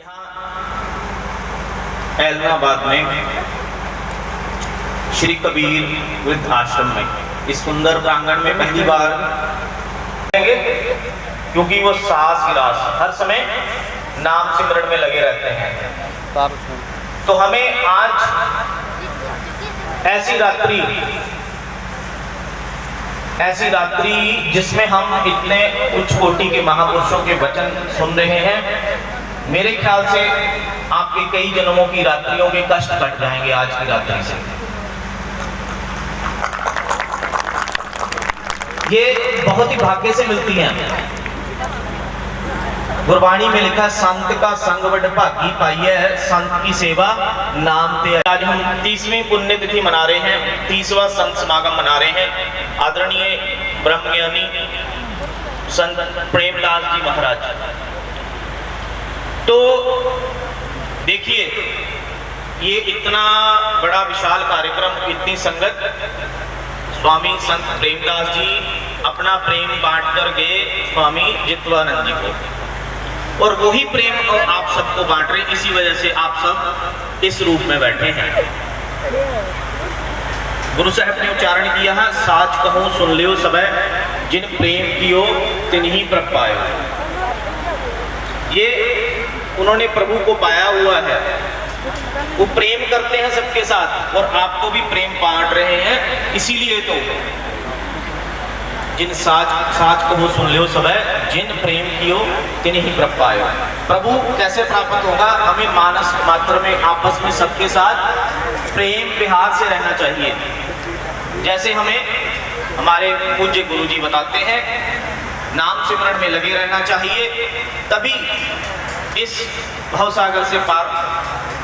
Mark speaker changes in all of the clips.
Speaker 1: यहाँ ऐलनाबाद में श्री कबीर वृद्ध आश्रम में इस सुंदर प्रांगण में पहली बार क्योंकि वो साहस विलास हर समय नाम सिमरन में लगे रहते हैं। तो हमें आज ऐसी रात्रि जिसमें हम इतने उच्च कोटि के महापुरुषों के वचन सुन रहे हैं, मेरे ख्याल से आपके कई जन्मों की रात्रियों के कष्ट कट जाएंगे आज की रात्रि से। ये बहुत ही भाग्य से मिलती हैं। गुरबाणी में लिखा संत का संग बड़ भागी पाइए, संत की सेवा नाम ते। आज हम 30वीं पुण्यतिथि मना रहे हैं, 30वां संत समागम मना रहे हैं। आदरणीय ब्रह्मज्ञानी संत प्रेमदास जी महाराज। तो देखिए, ये इतना बड़ा विशाल कार्यक्रम, इतनी संगत, स्वामी संत प्रेमदास जी अपना प्रेम बांट कर गए स्वामी जित्वानंद जी को, और वही प्रेम आप सबको बांट रहे। इसी वजह से आप सब इस रूप में बैठे हैं। गुरु साहब ने उच्चारण किया है, साच कहूं सुन लियो सबे, जिन प्रेम कियो तिन्ही प्रभ पायो। ये उन्होंने प्रभु को पाया हुआ है, वो प्रेम करते हैं सबके साथ, और आपको भी प्रेम बांट रहे हैं। इसीलिए तो जिन साच कहो सुन लियो सब, जिन प्रेम कियो तिन्ही प्रभ पायो। प्रभु कैसे प्राप्त होगा? हमें मानस मात्र में आपस में सबके साथ प्रेम विहार से रहना चाहिए। जैसे हमें हमारे पूज्य गुरु जी बताते हैं, नाम सिमरन में लगे रहना चाहिए, तभी इस भवसागर से पार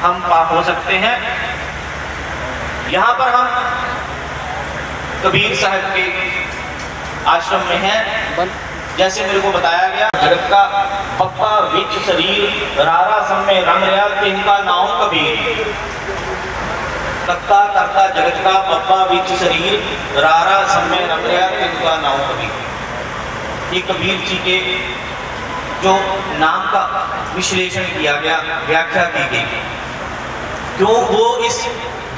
Speaker 1: हम पार हो सकते हैं। यहाँ पर हम कबीर साहब के आश्रम में हैं। जैसे मेरे को बताया गया, जगत का पप्पा विच शरीर, रारा समय रंग रहा तिनका नाम कबीर। कक्का करता जगत का पप्पा विच शरीर, रारा समय रंग रहा तिनका नाम कबीर। ये कबीर जी के जो नाम का विश्लेषण किया गया, व्याख्या की गई, क्यों वो इस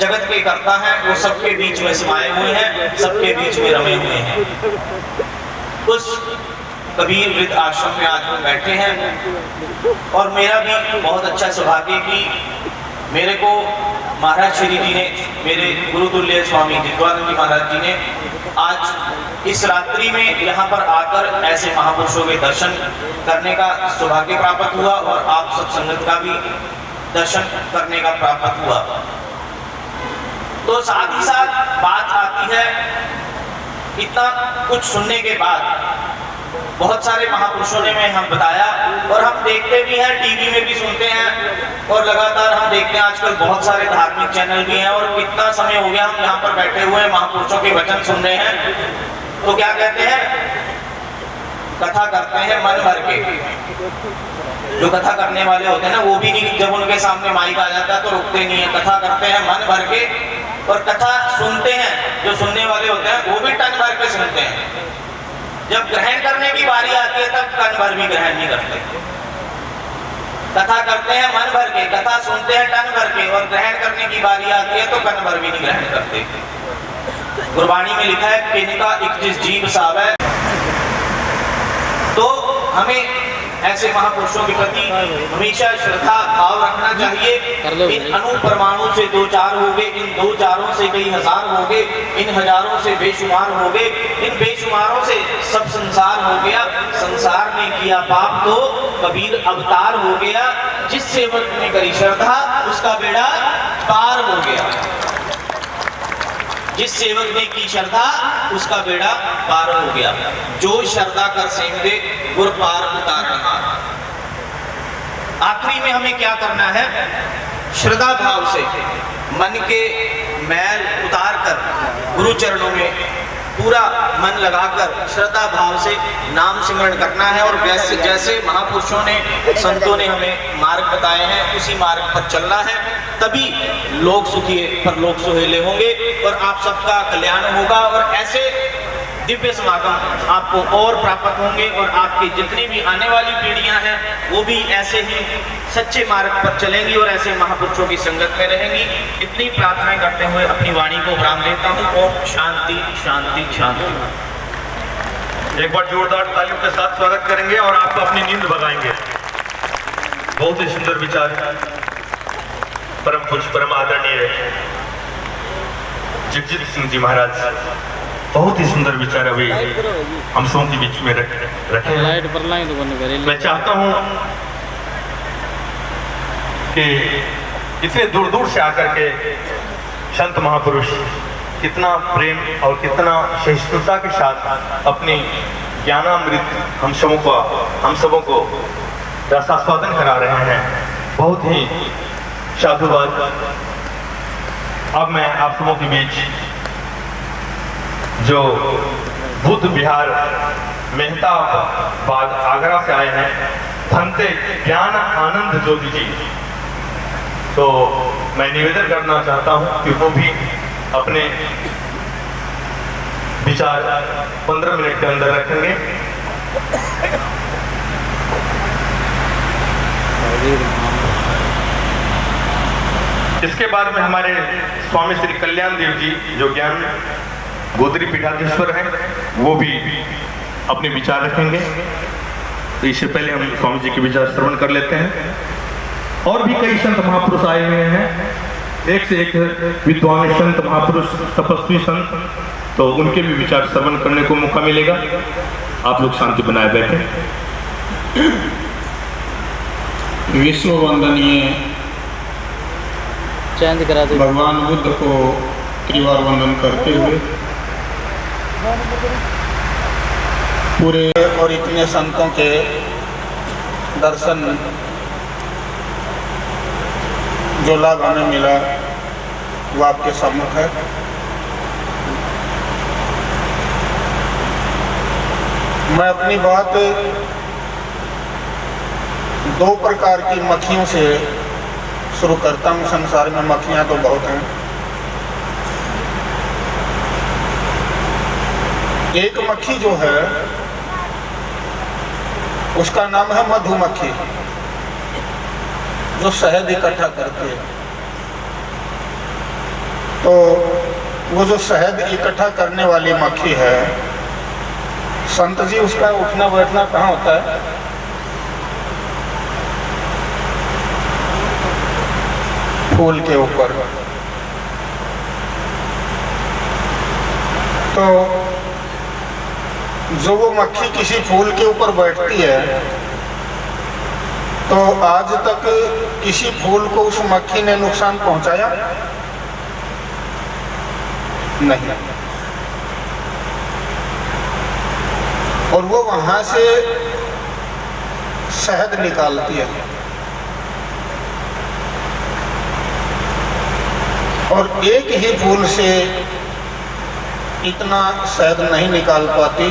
Speaker 1: जगत के करता है, वो सबके बीच में समाये हुए हैं, सबके बीच में रमे हुए हैं। उस कबीर वृद्ध आश्रम में आज हम बैठे हैं, और मेरा भी बहुत अच्छा सौभाग्य कि मेरे को महाराज श्री जी ने, मेरे गुरुतुल्य स्वामी जित्वानंद जी महाराज जी ने आज इस रात्रि में यहाँ पर आकर ऐसे महापुरुषों के दर्शन करने का सौभाग्य प्राप्त हुआ, और आप सब संगत का भी दर्शन करने का प्राप्त हुआ। तो साथ ही साथ बात आती है, इतना कुछ सुनने के बाद बहुत सारे महापुरुषों ने मैं हम बताया, और हम देखते भी हैं, टीवी में भी सुनते हैं, और लगातार हम देखते हैं आजकल बहुत सारे धार्मिक चैनल भी हैं। और कितना समय हो गया हम यहाँ पर बैठे हुए महापुरुषों के वचन सुन रहे हैं, तो क्या कहते हैं? कथा करते हैं मन भर के। जो कथा करने वाले होते हैं ना, वो भी नहीं, जब उनके सामने माइक आ जाता है तो रुकते नहीं है, कथा करते हैं मन भर के। और कथा सुनते हैं, जो सुनने वाले होते हैं वो भी तन भर के सुनते हैं। जब ग्रहण करने की बारी आती है तब तन भर भी ग्रहण नहीं करते। कथा करते हैं मन भर के, कथा सुनते हैं तन भर के, और ग्रहण करने की बारी आती है तो तन भर भी नहीं ग्रहण करते। गुरबाणी में लिखा है, किनका 21 जीव सावै। तो हमें ऐसे महापुरुषों के प्रति हमेशा श्रद्धा भाव रखना चाहिए। इन अणु परमाणु से दो चार हो गए, इन दो चारों से कई हजार हो गए, इन हजारों से बेशुमार हो गए, इन बेशुमारों से सब संसार हो गया। संसार ने किया पाप तो कबीर अवतार हो गया, जिस सेवक ने करी श्रद्धा उसका बेड़ा पार हो गया। जिस सेवक ने की श्रद्धा उसका बेड़ा पार हो गया। जो श्रद्धा कर सेंदे गुर पार उतार रहा। आखिरी में हमें क्या करना है? श्रद्धा भाव से मन के मैल उतार कर गुरु चरणों में पूरा मन लगाकर श्रद्धा भाव से नाम सिमरण करना है। और जैसे महापुरुषों ने, संतों ने हमें मार्ग बताए हैं, उसी मार्ग पर चलना है, तभी लोग सुखी पर लोग सुहेले होंगे, और आप सबका कल्याण होगा। और ऐसे दिव्य समागम आपको और प्राप्त होंगे और आपकी जितनी भी आने वाली पीढ़ियां हैं वो भी ऐसे ही सच्चे मार्ग पर चलेंगी और ऐसे महापुरुषों की संगत में रहेंगी। इतनी प्रार्थनाएं करते हुए अपनी वाणी को विराम देता हूँ। ओम शांति शांति शांति।
Speaker 2: एक बार जोरदार तालियों के साथ स्वागत करेंगे और आपको अपनी नींद भगाएंगे। बहुत ही सुंदर विचार परम पूज्य परम आदरणीय जगजीत सिंह जी महाराज, बहुत ही सुंदर विचार अभी हम सबों के बीच में रखे हैं। मैं चाहता हूं कि इतने दूर दूर से आकर के संत महापुरुष कितना प्रेम और कितना सहिष्णुता के साथ अपनी ज्ञानामृत हम सबों को रसास्वादन करा रहे हैं। बहुत ही साधुवाद। अब मैं आप सबों के बीच जो बुद्ध विहार मेहताबाद आगरा से आए हैं भंते ज्ञान आनंद ज्योति जी, तो मैं निवेदन करना चाहता हूं कि वो भी अपने विचार 15 मिनट के अंदर रखेंगे। इसके बाद में हमारे स्वामी श्री कल्याण देव जी जो ज्ञान गोदरी पीठाधीश्वर हैं वो भी अपने विचार रखेंगे। तो इससे पहले हम स्वामी जी के विचार श्रवण कर लेते हैं। और भी कई संत महापुरुष आए हुए हैं, एक से एक विद्वान संत महापुरुष तपस्वी संत, तो उनके भी विचार श्रवण करने को मौका मिलेगा। आप लोग शांति बनाए बैठे।
Speaker 3: विश्व वंदनीय भगवान बुद्ध को त्रिवार वंदन करते हुए पूरे और इतने संतों के दर्शन जो लाभ हमें मिला वो आपके सम्मुख है। मैं अपनी बात 2 प्रकार की मक्खियों से शुरू करता हूँ। संसार में मक्खियाँ तो बहुत हैं। एक मक्खी जो है उसका नाम है मधुमक्खी, जो शहद इकट्ठा करती है। तो वो जो शहद इकट्ठा करने वाली मक्खी है, संत जी उसका उठना बैठना कहाँ होता है? फूल के ऊपर। तो जो वो मक्खी किसी फूल के ऊपर बैठती है तो आज तक किसी फूल को उस मक्खी ने नुकसान पहुंचाया नहीं, और वो वहां से शहद निकालती है। और एक ही फूल से इतना शहद नहीं निकाल पाती।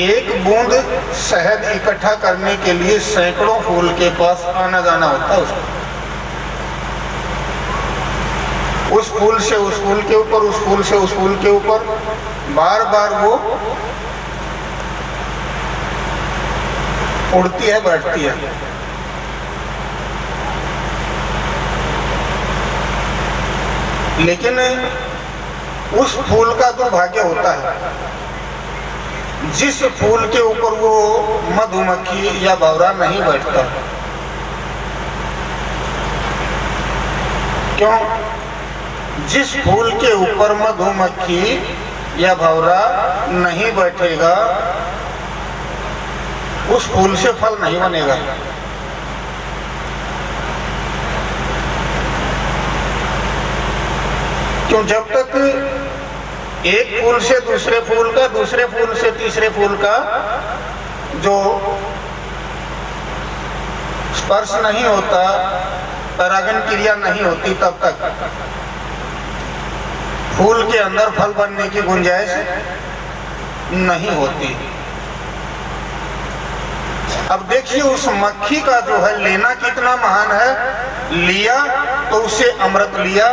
Speaker 3: एक बूंद शहद इकट्ठा करने के लिए सैकड़ों फूल के पास आना जाना होता है उसको। उस फूल से उस फूल के ऊपर, उस फूल से उस फूल के ऊपर बार बार वो उड़ती है, बैठती है। लेकिन उस फूल का दुर्भाग्य होता है जिस फूल के ऊपर वो मधुमक्खी या भंवरा नहीं बैठता। क्यों? जिस फूल के ऊपर मधुमक्खी या भंवरा नहीं बैठेगा उस फूल से फल नहीं बनेगा। क्यों? जब तक एक फूल से दूसरे फूल का, दूसरे फूल से तीसरे फूल का जो स्पर्श नहीं होता, परागण क्रिया नहीं होती, तब तक फूल के अंदर फल बनने की गुंजाइश नहीं होती। अब देखिए उस मक्खी का जो है लेना कितना महान है। लिया तो उससे अमृत लिया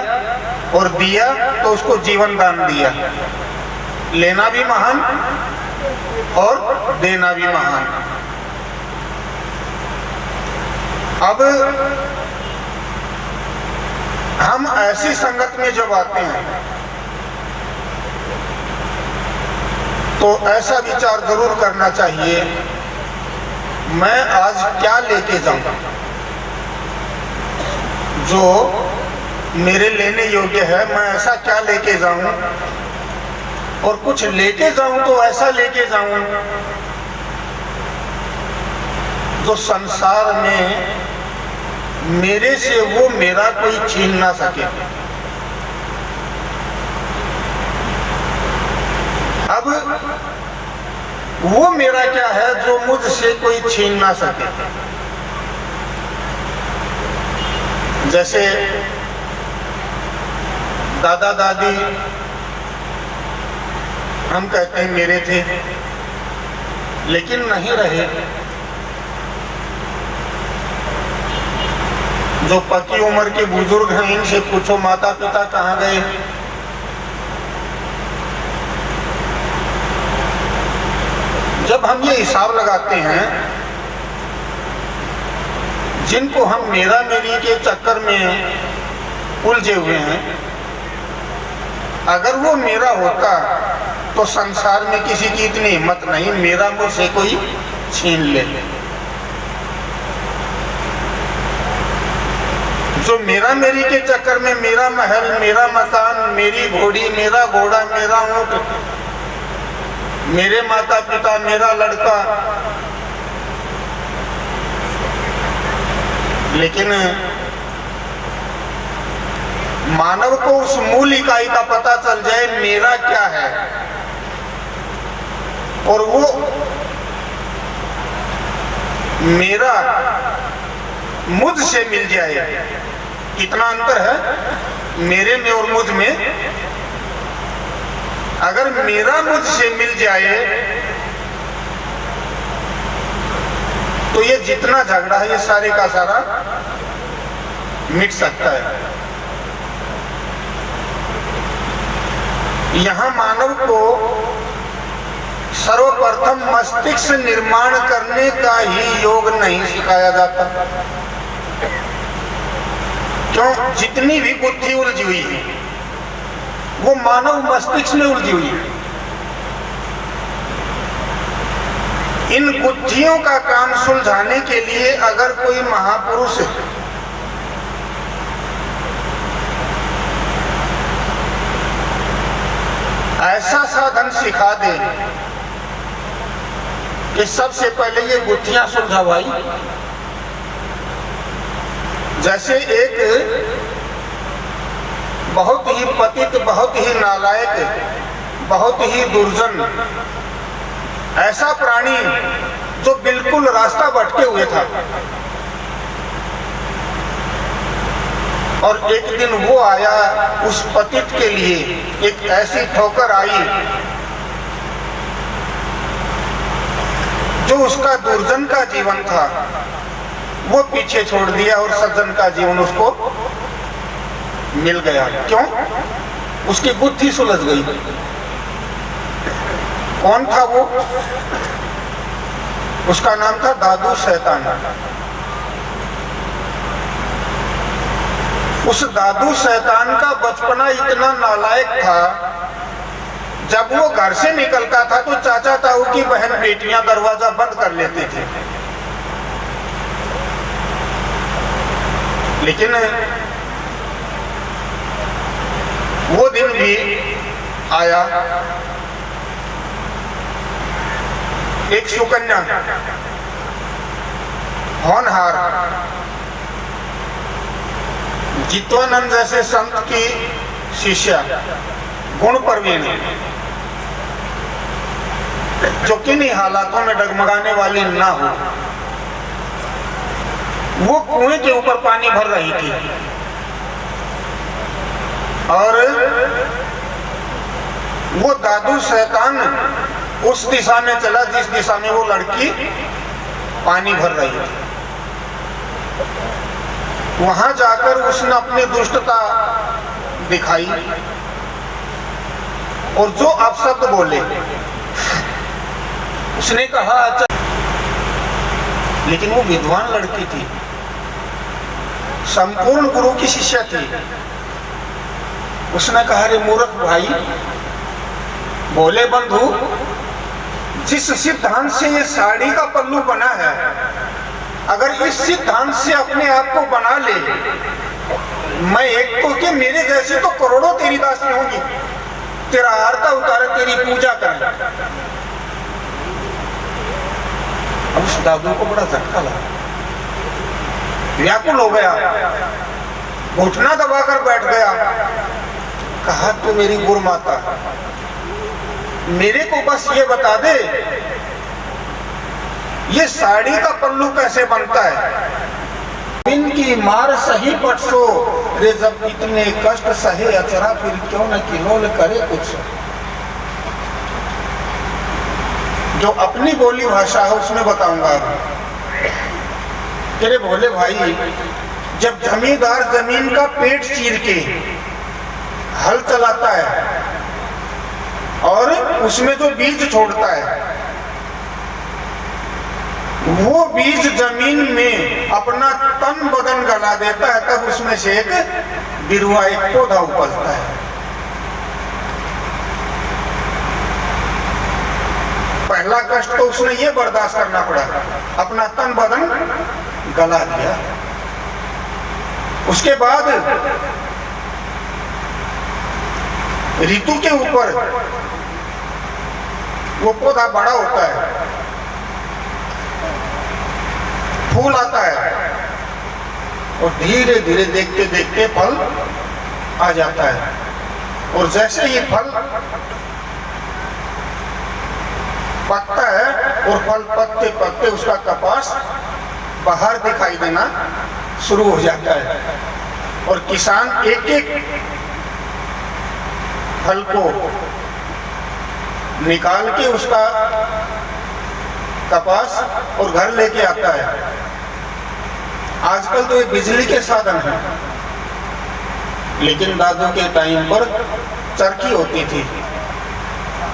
Speaker 3: और दिया तो उसको जीवन दान दिया। लेना भी महान और देना भी महान। अब हम ऐसी संगत में जब आते हैं तो ऐसा विचार जरूर करना चाहिए, मैं आज क्या लेके जाऊं जो मेरे लेने योग्य है, मैं ऐसा क्या लेके जाऊं, और कुछ लेके जाऊं तो ऐसा लेके जाऊं जो संसार में मेरे से वो मेरा कोई छीन ना सके। अब वो मेरा क्या है जो मुझसे कोई छीन ना सके। जैसे दादा दादी हम कहते हैं मेरे थे, लेकिन नहीं रहे। जो पक्की उम्र के बुजुर्ग हैं इनसे पूछो माता पिता कहाँ गए। जब हम ये हिसाब लगाते हैं, जिनको हम मेरा मेरी के चक्कर में उलझे हुए हैं, अगर वो मेरा होता तो संसार में किसी की इतनी हिम्मत नहीं मेरा मुझसे कोई छीन ले। जो मेरा मेरी के चक्कर में मेरा महल, मेरा मकान, मेरी घोड़ी, मेरा घोड़ा, मेरा ऊंट, मेरे माता पिता, मेरा लड़का, लेकिन मानव को उस मूल इकाई का पता चल जाए मेरा क्या है, और वो मेरा मुझसे मिल जाए। कितना अंतर है मेरे में और मुझ में। अगर मेरा मुझसे मिल जाए तो ये जितना झगड़ा है ये सारे का सारा मिट सकता है। यहाँ मानव को सर्वप्रथम मस्तिष्क निर्माण करने का ही योग नहीं सिखाया जाता। क्यों? जितनी भी बुद्धि उलझी हुई है वो मानव मस्तिष्क में उलझी हुई है। इन बुद्धियों का काम सुलझाने के लिए अगर कोई महापुरुष ऐसा साधन सिखा दे कि सबसे पहले ये बुद्धियां सुलझा भाई। जैसे एक बहुत ही पतित, बहुत ही नालायक, बहुत ही दुर्जन ऐसा प्राणी जो बिल्कुल रास्ता भटके हुए था, और एक दिन वो आया, उस पतित के लिए एक ऐसी ठोकर आई जो उसका दुर्जन का जीवन था वो पीछे छोड़ दिया और सज्जन का जीवन उसको मिल गया। क्यों? उसकी बुद्धि सुलझ गई। कौन था वो? उसका नाम था दादू शैतान। उस दादू शैतान का बचपना इतना नालायक था, जब वो घर से निकलता था तो चाचा ताऊ की बहन बेटियां दरवाजा बंद कर लेते थे। लेकिन वो दिन भी आया, एक सुकन्या होनहार जित्वानंद जैसे संत की शिष्या, गुण प्रवीण, जो किन्हीं हालातों में डगमगाने वाली ना हो, वो कुएं के ऊपर पानी भर रही थी और वो दादू शैतान उस दिशा में चला जिस दिशा में वो लड़की पानी भर रही थी। वहां जाकर उसने अपनी दुष्टता दिखाई और जो अपशब्द बोले, उसने कहा अच्छा, लेकिन वो विद्वान लड़की थी, संपूर्ण गुरु की शिष्या थी। उसने कहा रे मूर्ख भाई, बोले बंधु, जिस सिद्धांत से ये साड़ी का पल्लू बना है, अगर इस सिद्धांत से अपने आप को बना ले, मैं एक तो कि मेरे जैसे तो करोड़ों तेरी दासी होंगी, तेरा आरता उतारे, तेरी पूजा करें। अब उस दादू को बड़ा झटका लगा, व्याकुल हो गया, घुटना दबाकर बैठ गया। कहा तू मेरी गुरुमाता, मेरे को बस ये बता दे, ये साड़ी का पल्लू कैसे बनता है? इनकी मार सही पटसो रे, जब इतने कष्ट सहे अचरा, फिर क्यों न किलोल करे कुछ। जो अपनी बोली भाषा है उसमें बताऊंगा। तेरे भोले भाई, जब जमींदार जमीन का पेट चीर के हल चलाता है और उसमें जो बीज छोड़ता है, वो बीज जमीन में अपना तन बदन गला देता है, तब उसमें से एक बिरुआ, एक पौधा उपजता है। पहला कष्ट तो उसने ये बर्दाश्त करना पड़ा, अपना तन बदन गला दिया। उसके बाद ऋतु के ऊपर वो पौधा बड़ा होता है, फूल आता है और धीरे धीरे देखते देखते फल आ जाता है। और जैसे ही फल पकता है और फल पकते पकते उसका कपास बाहर दिखाई देना शुरू हो जाता है, और किसान एक एक फल को निकाल के उसका कपास और घर लेके आता है। आजकल तो ये बिजली के साधन हैं, लेकिन दादू के टाइम पर चरखी होती थी।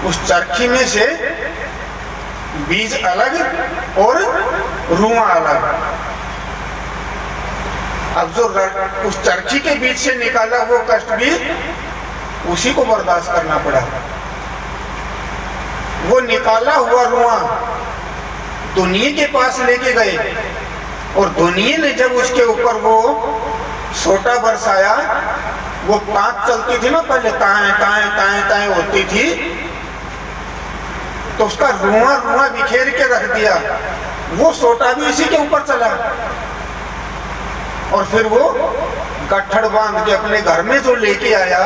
Speaker 3: उस चरखी में से बीज अलग और रुआ अलग। अब जो उस चरखी के बीच से निकाला वो कष्ट भी उसी को बर्दाश्त करना पड़ा। वो निकाला हुआ रुआ दुनिया के पास लेके गए, और दुनिया ने जब उसके ऊपर वो सोटा बरसाया, वो ताक चलती थी ना पहले, ताएं ताएं ताएं ताएं होती थी, तो उसका रुआ रुआ बिखेर के रख दिया। वो सोटा भी इसी के ऊपर चला, और फिर वो गट्ठड़ बांध के अपने घर में जो लेके आया,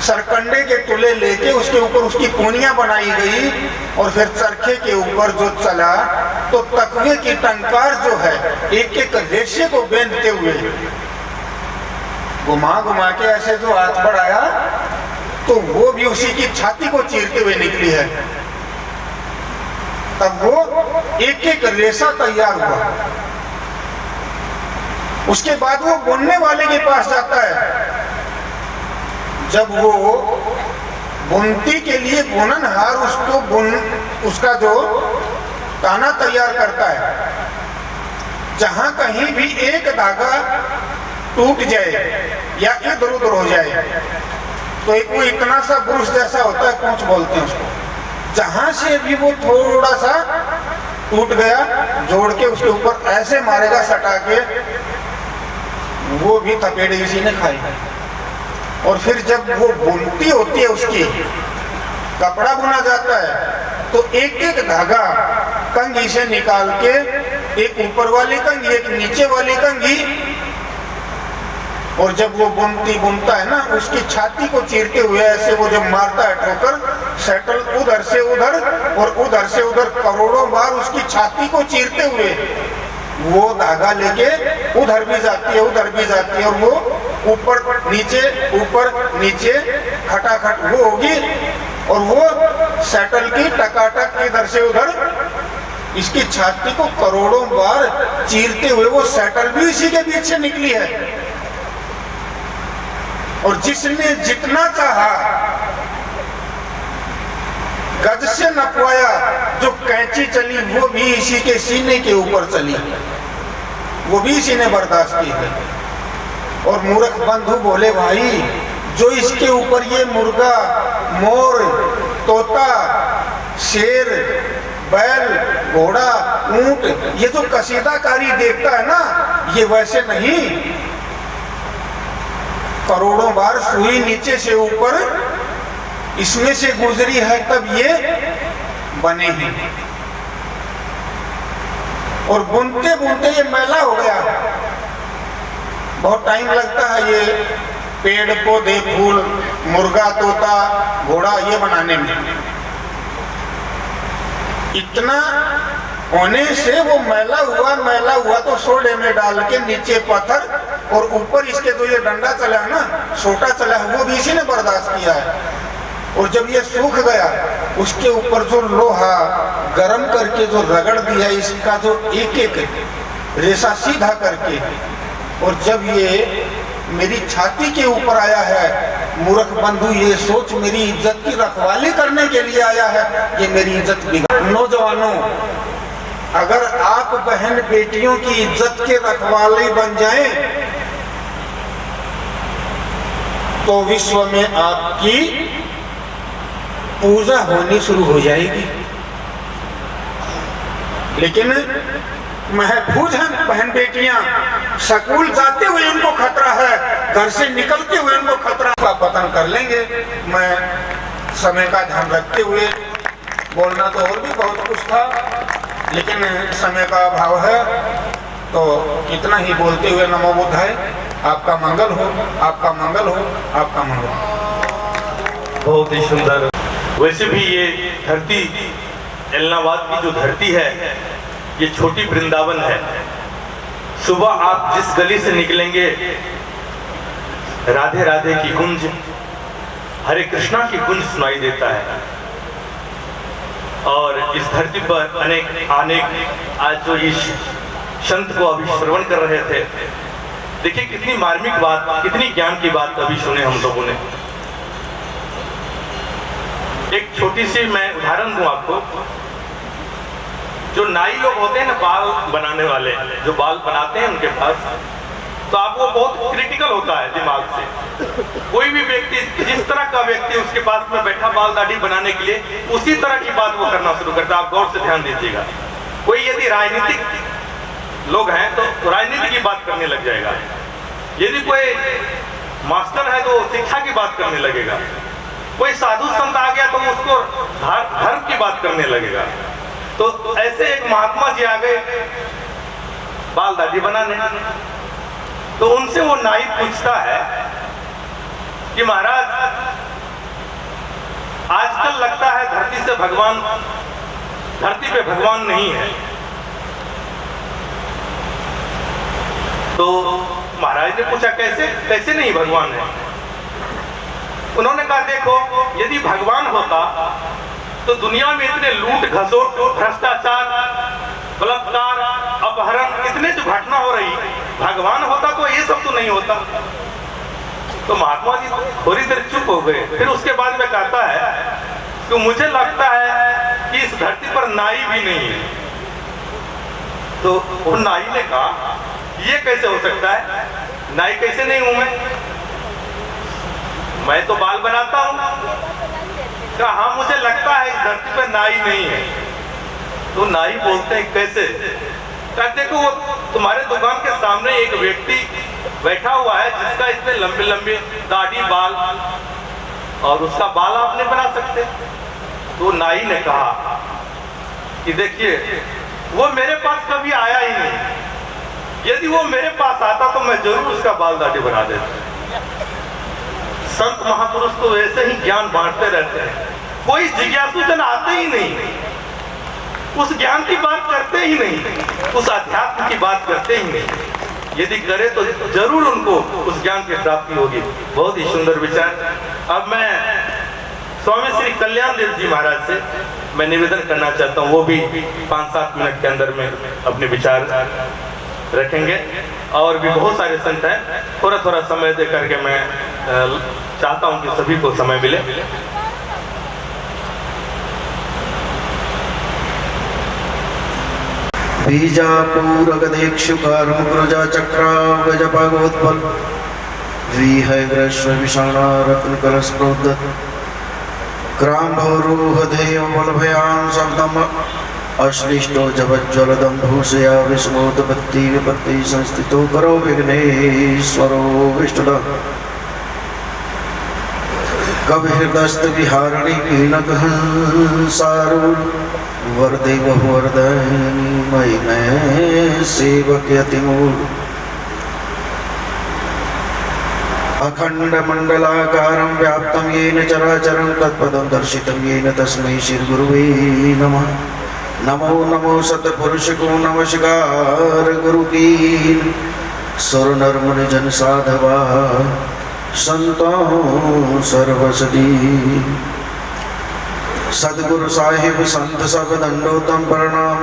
Speaker 3: सरकंडे के तुले लेके उसके ऊपर उसकी पूनियां बनाई गई, और फिर चरखे के ऊपर जो चला तो तकवे की टंकार जो है एक एक रेशे को बेंधते हुए घुमा घुमा के ऐसे जो हाथ बढ़ाया, तो वो भी उसी की छाती को चीरते हुए निकली है। तब वो एक एक रेशा तैयार हुआ। उसके बाद वो बुनने वाले के पास जाता है। जब वो बुनती के लिए बुननहार उसको उसका जो ताना तैयार करता है, जहां कहीं भी एक धागा टूट जाए या इधर उधर हो जाए, तो एक वो इतना सा ब्रुश जैसा होता है, पूंछ बोलते हैं उसको, जहां से भी वो थोड़ा सा टूट गया, जोड़ के उसके ऊपर ऐसे मारेगा सटा के, वो भी थपेड़े इसी ने खाई। और फिर जब वो बुनती होती है, उसकी कपड़ा बुना जाता है, तो एक एक धागा कंघी से निकाल के, एक ऊपर वाली कंघी, एक नीचे वाली कंघी, और जब वो बुनता है ना, उसकी छाती को चीरते हुए ऐसे वो जब मारता है ठोकर, सेटल उधर से उधर और उधर से उधर करोड़ों बार उसकी छाती को चीरते हुए वो धागा लेके उधर भी जाती है, उधर भी जाती है, और वो ऊपर नीचे खटाखट वो होगी, और वो सेटल की टकाटक इधर से उधर इसकी छाती को करोड़ों बार चीरते हुए वो सेटल भी इसी के बीच से निकली है। और जिसने जितना चाहा गज से नपवाया, जो कैंची चली वो भी इसी के सीने के ऊपर चली, वो भी इसी ने बर्दाश्त की है। और मूर्ख बंधु बोले भाई जो इसके ऊपर ये मुर्गा, मोर, तोता, शेर, बैल, घोड़ा, ऊंट, ये जो कसीदाकारी देखता है ना, ये वैसे नहीं, करोड़ों बार सुई नीचे से ऊपर इसमें से गुजरी है तब ये बने हैं। और बुनते बुनते ये मैला हो गया, बहुत टाइम लगता है ये पेड़ पौधे, फूल, मुर्गा, तोता, घोड़ा ये बनाने में। इतना होने से वो मैला हुआ तो सोडे में डाल के नीचे पत्थर और ऊपर इसके जो ये डंडा चला है ना, सोटा चला है, वो भी इसी ने बर्दाश्त किया है। और जब ये सूख गया, उसके ऊपर जो लोहा गरम करके जो रगड़ दिया, इसका जो एक एक रेशा सीधा करके, और जब ये मेरी छाती के ऊपर आया है, मूर्ख बंधु ये सोच मेरी इज्जत की रखवाली करने के लिए आया है, ये मेरी इज्जत बिगाड़। नौजवानों, अगर आप बहन बेटियों की इज्जत के रखवाले बन जाएं, तो विश्व में आपकी पूजा होनी शुरू हो जाएगी। लेकिन महफूज हैं बहन बेटियां, स्कूल जाते हुए इनको खतरा है, घर से निकलते हुए इनको खतरा का पतन कर लेंगे। मैं समय का ध्यान रखते हुए, बोलना तो और भी बहुत कुछ था, लेकिन समय का अभाव है, तो इतना ही बोलते हुए नमो बुद्धाय। आपका मंगल हो, आपका मंगल हो, आपका मंगल हो।
Speaker 2: बहुत ही सुंदर। वैसे भी ये धरती, एलनाबाद की जो धरती है, ये छोटी वृंदावन है। सुबह आप जिस गली से निकलेंगे, राधे राधे की गुंज, हरे कृष्णा की गुंज सुनाई देता है। और इस धरती पर अनेक आज जो इस संत को अभी श्रवण कर रहे थे, देखिए कितनी मार्मिक बात, कितनी ज्ञान की बात अभी सुने हम लोगों ने। एक छोटी सी मैं उदाहरण दूं आपको। जो नाई लोग होते हैं ना, बाल बनाने वाले, जो बाल बनाते हैं उनके पास, तो आपको बहुत क्रिटिकल होता है दिमाग से। कोई भी व्यक्ति, जिस तरह का व्यक्ति उसके पास में बैठा बाल दाढ़ी बनाने के लिए, उसी तरह की बात वो करना शुरू करता है। आप गौर से ध्यान दीजिएगा। कोई यदि राजनीतिक लोग हैं तो राजनीति की बात करने लग जाएगा, यदि कोई मास्टर है तो शिक्षा की बात करने लगेगा, कोई साधु संत आ गया तो उसको धर्म की बात करने लगेगा। तो ऐसे एक महात्मा जी आ गए बाल दाढ़ी बनाने, तो उनसे वो नाई पूछता है कि महाराज, आजकल लगता है धरती पे भगवान नहीं है। तो महाराज ने पूछा कैसे नहीं भगवान है? उन्होंने कहा देखो, यदि भगवान होता तो दुनिया में इतने लूट घसोट, भ्रष्टाचार, बलात्कार, अपहरण, इतने जो घटना हो रही, भगवान होता तो ये सब तो नहीं होता। तो महात्मा जी थोड़ी देर चुप हो गए। फिर उसके बाद में कहता है कि मुझे लगता है कि इस धरती पर नाई भी नहीं है। तो वो नाई ने कहा ये कैसे हो सकता है, नाई कैसे नहीं हूं मैं तो बाल बनाता हूं। कहा हाँ, मुझे लगता है इस धरती पर नाई नहीं है। तो नाई बोलते हैं कैसे? देखो, वो तुम्हारे दुकान के सामने एक व्यक्ति बैठा हुआ है जिसका इतने लंबे लंबे दाढ़ी, बाल, और उसका बाल आप नहीं बना सकते। तो नाई ने कहा कि देखिए, वो मेरे पास कभी आया ही नहीं। यदि वो मेरे पास आता तो मैं जरूर उसका बाल दाढ़ी बना देता। संत महापुरुष तो ऐसे ही ज्ञान बांटते रहते हैं, कोई जिज्ञासु जन आते ही नहीं, उस ज्ञान की बात करते ही नहीं, उस अध्यात्म की बात करते ही नहीं। यदि करे तो जरूर उनको उस ज्ञान की प्राप्ति होगी। बहुत ही सुंदर विचार। अब मैं स्वामी श्री कल्याण देव जी महाराज से मैं निवेदन करना चाहता हूँ, वो भी 5-7 मिनट के अंदर में अपने विचार रखेंगे। और भी बहुत सारे संत हैं, थोड़ा समय दे करके मैं चाहता हूं कि सभी को समय मिले।
Speaker 4: बीजापूरगदेक्षुकारुग्रजा चक्रावगजपागोत्पल व्रीहयग्रश्व विषाणा रत्नकलस्प्रोद्गत क्राम्भोरुहधेयो बलभयां शब्दम अश्लिष्टो जपज्ज्वलदं भूषया विस्मोदपत्ति विपत्ति संस्थितो करो विघ्नेश्वरो विष्णुदः कविहृदस्त विहारिणी कीनकहंसारूढ़ वरदे बहुवरदायिनी मयि मैं सेवक्यतिमूल अखंडमंडलाकारं व्याप्तं येन चराचरं तत्पदं दर्शितं येन तस्मै श्रीगुरुवे नमः। नमो नमो सतपुरुष को नमस्कार गुरु की सुर नर मुनि जन साधवा संतों सर्वसदी सदगुरु साहिब संत सब दंडोतम प्रणाम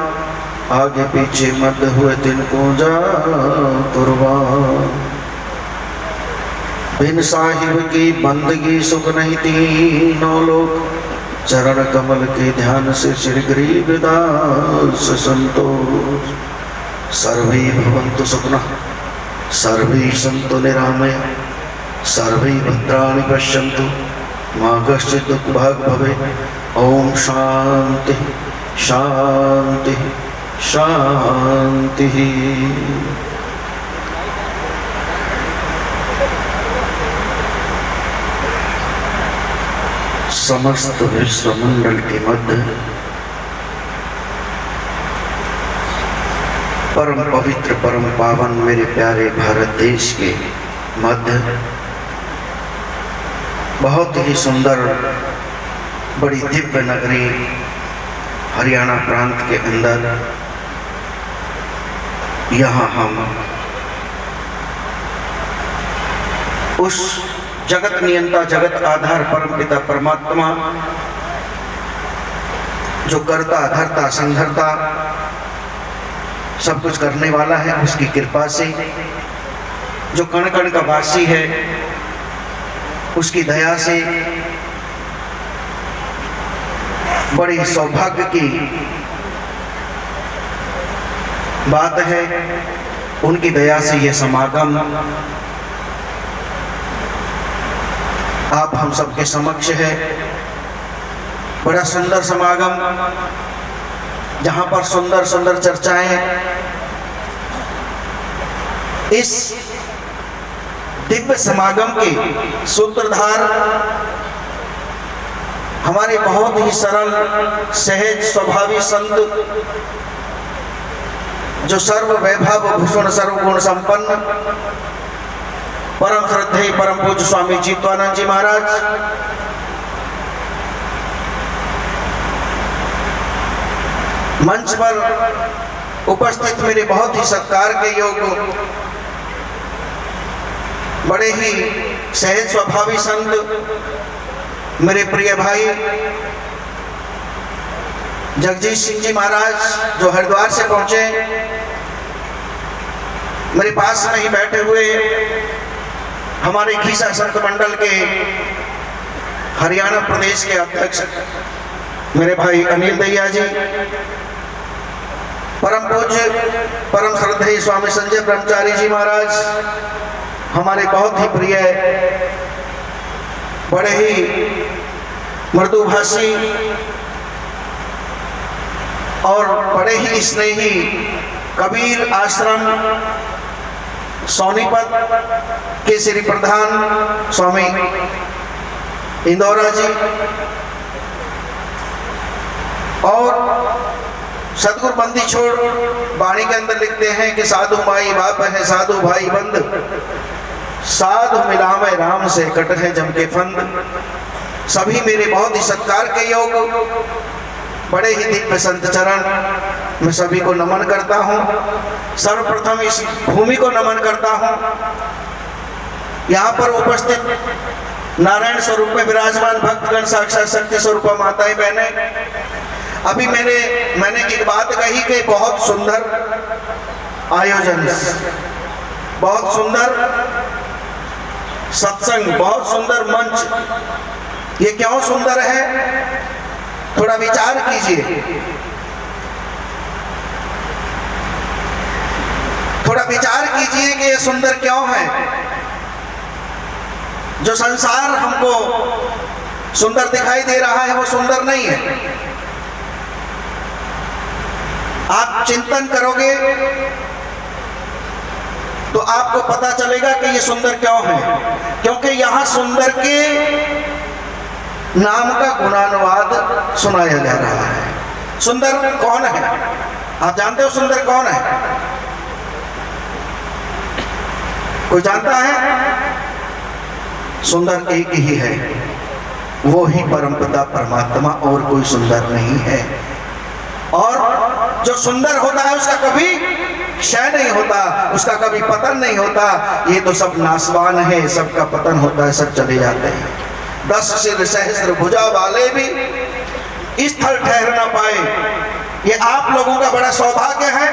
Speaker 4: आगे पीछे मत हुए तिनको जा कुर्बान बिन साहिब की बंदगी सुख नहीं तीनों लोग चरण कमल के ध्यान से श्री गरीबदास संतोष सर्वे भवन्तु सुखिनः सर्वे सन्तु निरामया सर्वे भद्राणि पश्यन्तु मा कश्चित् दुःखभाग् भवेत्। ओम शांति शांति शांति। समस्त विश्वमंडल के मध्य परम पवित्र परम पावन मेरे प्यारे भारत देश के मध्य बहुत ही सुंदर बड़ी दिव्य नगरी हरियाणा प्रांत के अंदर यहाँ हम उस जगत नियंता जगत आधार परम पिता परमात्मा जो करता धरता संघरता सब कुछ करने वाला है उसकी कृपा से जो कण कण का वासी है उसकी दया से बड़ी सौभाग्य की बात है। उनकी दया से यह समागम आप हम सबके समक्ष है। बड़ा सुंदर समागम जहां पर सुंदर सुंदर चर्चाएं इस दिव्य समागम के सूत्रधार हमारे बहुत ही सरल सहज स्वभावी संत जो सर्व वैभव भूषण सर्वगुण संपन्न परम श्रद्धेय परम पूज्य स्वामी चित्वानंद जी महाराज, मंच पर उपस्थित मेरे बहुत ही सत्कार के योग्य बड़े ही सहज स्वभावी संत मेरे प्रिय भाई जगजीत सिंह जी महाराज जो हरिद्वार से पहुंचे, मेरे पास में ही बैठे हुए हमारे खीसा संत मंडल के हरियाणा प्रदेश के अध्यक्ष मेरे भाई अनिल दैया जी, परम पूज्य परम श्रद्धेय स्वामी संजय ब्रह्मचारी जी महाराज, हमारे बहुत ही प्रिय बड़े ही मृदुभाषी और बड़े ही स्नेही कबीर आश्रम सोनीपत के श्री प्रधान स्वामी इंदौरा जी और सतगुरु बंदी छोड़ वाणी के अंदर लिखते हैं कि साधु माई बाप है साधु भाई बंद साधु मिलावे राम से कट है जम के फंद। सभी मेरे बहुत ही सत्कार के योग बड़े ही दिव्य संत चरण मैं सभी को नमन करता हूँ। सर्वप्रथम इस भूमि को नमन करता हूँ। यहाँ पर उपस्थित नारायण स्वरूप में विराजमान भक्तगण साक्षात शक्ति स्वरूप माताएं बहनें, अभी मैंने एक बात कही कि बहुत सुंदर आयोजन, बहुत सुंदर सत्संग, बहुत सुंदर मंच। ये क्यों सुंदर है, थोड़ा विचार कीजिए। थोड़ा विचार कीजिए कि ये सुंदर क्यों है। जो संसार हमको सुंदर दिखाई दे रहा है वो सुंदर नहीं है। आप चिंतन करोगे तो आपको पता चलेगा कि ये सुंदर क्यों है। क्योंकि यहां सुंदर के नाम का गुणानुवाद सुनाया जा रहा है। सुंदर कौन है? आप जानते हो सुंदर कौन है? कोई जानता है? सुंदर एक ही है, वो ही परमपिता परमात्मा, और कोई सुंदर नहीं है। और जो सुंदर होता है उसका कभी क्षय नहीं होता, उसका कभी पतन नहीं होता। ये तो सब नासवान है, सबका पतन होता है, सब चले जाते हैं। 10 सिर सहस्त्र भुजा वाले भी स्थल ठहर ना पाए। ये आप लोगों का बड़ा सौभाग्य है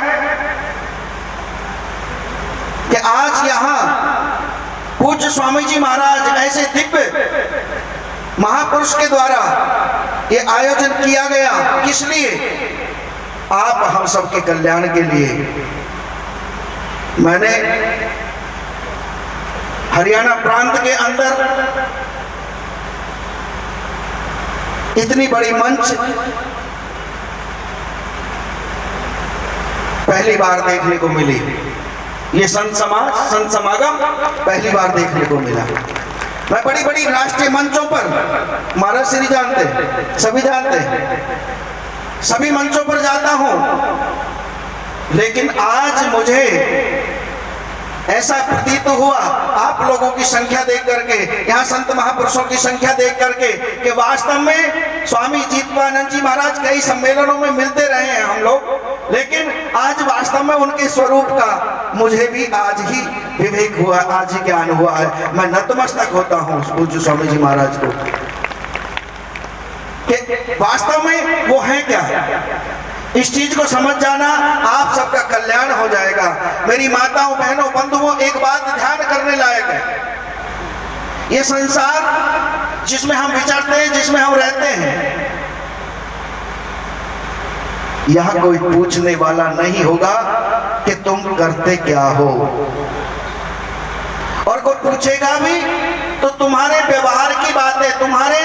Speaker 4: कि आज यहाँ पूज्य स्वामी जी महाराज ऐसे दिव्य महापुरुष के द्वारा ये आयोजन किया गया। किस लिए? आप हम सबके कल्याण के लिए। मैंने हरियाणा प्रांत के अंदर इतनी बड़ी मंच पहली बार देखने को मिली। ये संत समागम पहली बार देखने को मिला। मैं बड़ी बड़ी राष्ट्रीय मंचों पर, महाराज श्री जानते हैं, सभी जानते हैं, सभी मंचों पर जाता हूं, लेकिन आज मुझे ऐसा प्रतीत हुआ आप लोगों की संख्या देख करके, यहाँ संत महापुरुषों की संख्या देख करके, कि वास्तव में स्वामी जीतवानंद जी महाराज कई सम्मेलनों में मिलते रहे हैं हम लोग, लेकिन आज वास्तव में उनके स्वरूप का मुझे भी आज ही विवेक हुआ, आज ही ज्ञान हुआ है। मैं नतमस्तक होता हूँ पूज्य स्वामी जी महाराज को कि वास्तव में वो है क्या। इस चीज को समझ जाना, आप सबका कल्याण हो जाएगा। मेरी माताओं, बहनों, बंधुओं, एक बात ध्यान करने लायक है। ये संसार जिसमें हम विचरते हैं, जिसमें हम रहते हैं, यहां कोई पूछने वाला नहीं होगा कि तुम करते क्या हो, और कोई पूछेगा भी तो तुम्हारे व्यवहार की बातें, तुम्हारे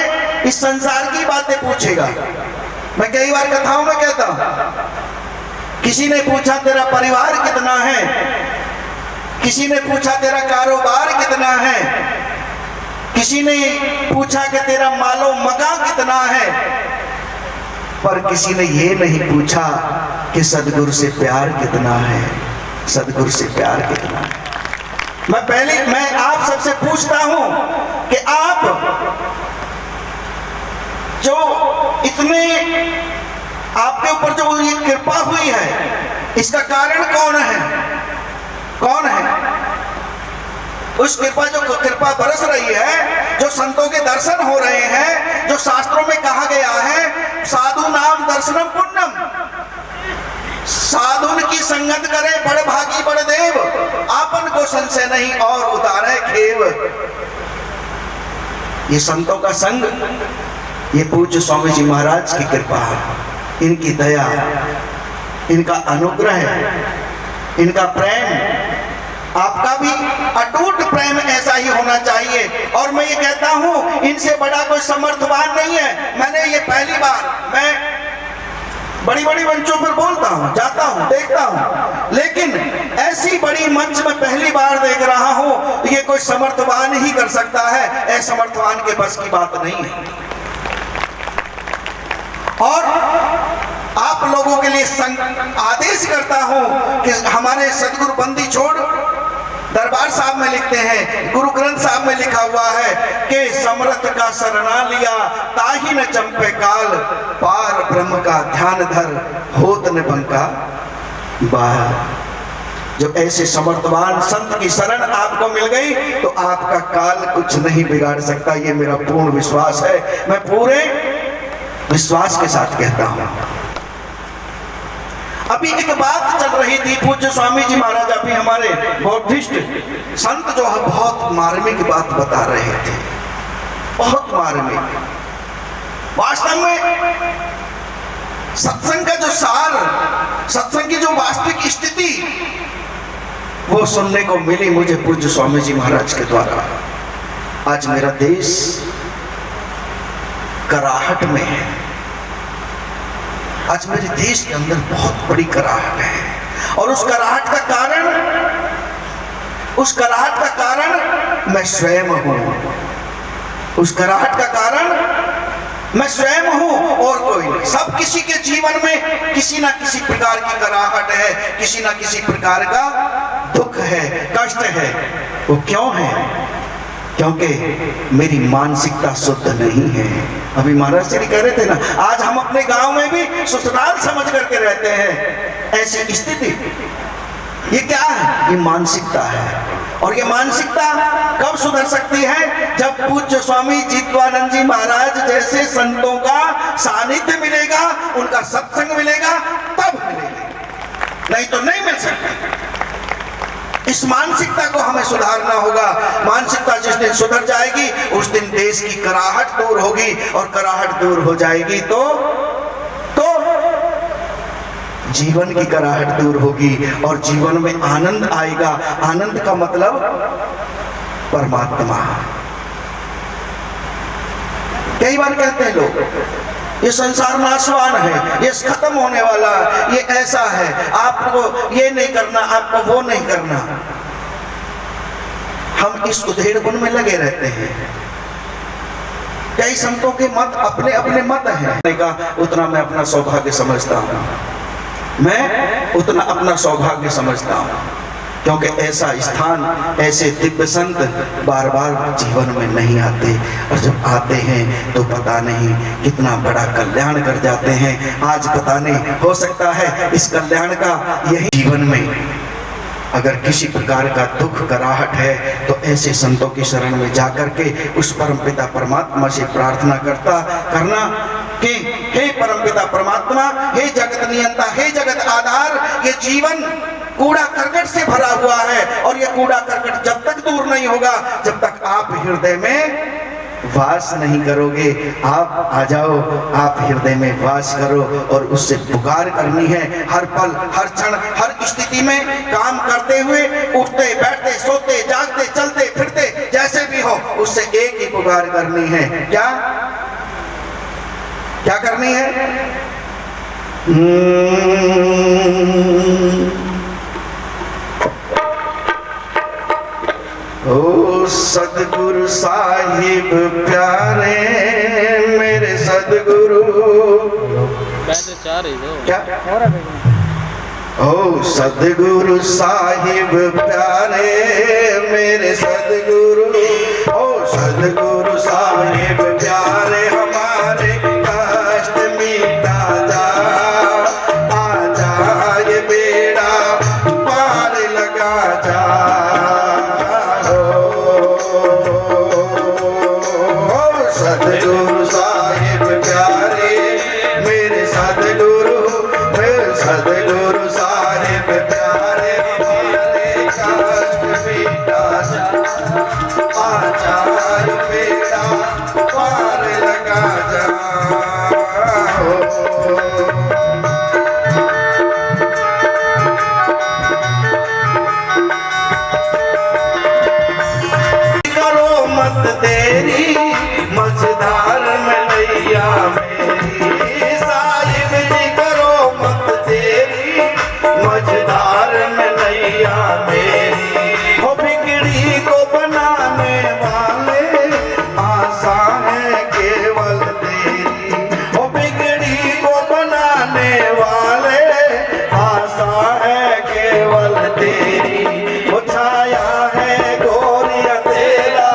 Speaker 4: इस संसार की बातें पूछेगा। मैं कई बार कथाओं में कहता हूं, किसी ने पूछा तेरा परिवार कितना है, किसी ने पूछा तेरा कारोबार कितना है, किसी ने पूछा कि तेरा मालो मगा कितना है, पर किसी ने ये नहीं पूछा कि सदगुरु से प्यार कितना है, सदगुरु से प्यार कितना है। मैं आप सबसे पूछता हूं कि आप जो इतने आपके ऊपर जो ये कृपा हुई है, इसका कारण कौन है? कौन है? उस कृपा बरस रही है, जो संतों के दर्शन हो रहे हैं, जो शास्त्रों में कहा गया है साधु नाम दर्शनम पुण्यम, साधुन की संगत करे बड़े भागी बड़े देव, आपन को संशय नहीं और उतारे खेव। ये संतों का संग, ये पूज्य स्वामी जी महाराज की कृपा, इनकी दया, इनका अनुग्रह, इनका प्रेम, आपका भी अटूट प्रेम ऐसा ही होना चाहिए। और मैं ये कहता हूं, इनसे बड़ा कोई समर्थवान नहीं है। मैंने ये पहली बार, मैं बड़ी बड़ी मंचों पर बोलता हूं, जाता हूं, देखता हूं, लेकिन ऐसी बड़ी मंच में पहली बार देख रहा हूं। ये कोई समर्थवान ही कर सकता है, असमर्थवान के बस की बात नहीं है। और आप लोगों के लिए आदेश करता हूं कि हमारे सदगुरु बंदी छोड़ दरबार साहब में लिखते हैं, गुरु ग्रंथ साहब में लिखा हुआ है कि समर्थ का शरणा लिया ताही न चंपे काल, पार ब्रह्म का ध्यान धर होत न बंका बाहर। जब ऐसे समर्थवान संत की शरण आपको मिल गई तो आपका काल कुछ नहीं बिगाड़ सकता। ये मेरा पूर्ण विश्वास है, मैं पूरे विश्वास के साथ कहता हूं। अभी एक बात चल रही थी, पूज्य स्वामी जी महाराज अभी हमारे बौद्धिस्ट संत जो है बहुत मार्मिक बात बता रहे थे, बहुत मार्मिक। वास्तव में सत्संग का जो सार, सत्संग की जो वास्तविक स्थिति, वो सुनने को मिली मुझे पूज्य स्वामी जी महाराज के द्वारा। आज मेरा देश कराहट में है। आज मेरे देश के अंदर बहुत बड़ी कराहट है और उस कराहट का कारण मैं स्वयं हूं। उस कराहट का कारण मैं स्वयं हूं और कोई नहीं। सब किसी के जीवन में किसी ना किसी प्रकार की कराहट है, किसी ना किसी प्रकार का दुख है, कष्ट है। वो क्यों है? क्योंकि मेरी मानसिकता शुद्ध नहीं है। अभी महाराज जी कह रहे थे ना, आज हम अपने गांव में भी ससुराल समझ करके रहते हैं। ऐसी स्थिति, ये क्या है? ये मानसिकता है। और ये मानसिकता कब सुधर सकती है? जब पूज्य स्वामी जित्वानंद जी महाराज जैसे संतों का सानिध्य मिलेगा, उनका सत्संग मिलेगा, तब मिलेगी, नहीं तो नहीं मिल सकती। इस मानसिकता को हमें सुधारना होगा। मानसिकता जिस दिन सुधर जाएगी उस दिन देश की कराहट दूर होगी, और कराहट दूर हो जाएगी तो जीवन की कराहट दूर होगी और जीवन में आनंद आएगा। आनंद का मतलब परमात्मा। कई बार कहते हैं लोग ये संसार नाशवान है, ये खत्म होने वाला, ये ऐसा है, आपको ये नहीं करना, आपको वो नहीं करना। हम इस उधेड़ बुन में लगे रहते हैं। कई संतों के मत अपने अपने मत हैं का उतना मैं अपना सौभाग्य समझता हूं, मैं उतना अपना सौभाग्य समझता हूं, क्योंकि ऐसा स्थान, ऐसे दिव्य संत बार बार जीवन में नहीं आते, और जब आते हैं तो पता नहीं कितना बड़ा कल्याण कर जाते हैं। आज पता नहीं, हो सकता है इस कल्याण का यही जीवन में अगर किसी प्रकार का दुख कराहट है तो ऐसे संतों की शरण में जाकर के उस परमपिता परमात्मा से प्रार्थना करना कि हे परमपिता परमात्मा, हे जगत नियंता, हे जगत आधार, ये जीवन कूड़ा करकट से भरा हुआ है और ये कूड़ा करकट जब तक दूर नहीं होगा, जब तक आप हृदय में वास नहीं करोगे। आप आ जाओ, आप हृदय में वास करो, और उससे पुकार करनी है हर पल, हर क्षण, हर स्थिति में, काम करते हुए, उठते बैठते, सोते जागते, चलते फिरते, जैसे भी हो, उससे एक ही पुकार करनी है। क्या क्या करनी है? ओ सदगुरु साहिब प्यारे मेरे सदगुरु, क्या? ओ सदगुरु साहिब प्यारे मेरे सदगुरु, ओ सदगुरु साहिब प्यारे हमारे कष्ट मिटा जा, आ जा ये बेड़ा पार लगा जा। सदगुरु साहिब प्यारे मेरे सदगुरु, मेरे सदगुरु साहिब प्यारे हमारे कष्ट मिटा जा, आ जा बेड़ा पार लगा जा। करो मत तेरी मझधार में नैया मेरी, साहिब जी करो मत तेरी मझधार में नैया मेरी। हो बिगड़ी को बनाने वाले आसान है केवल तेरी, हो बिगड़ी को बनाने वाले आसान है केवल तेरी। वो छाया है गोरी अंधेरा,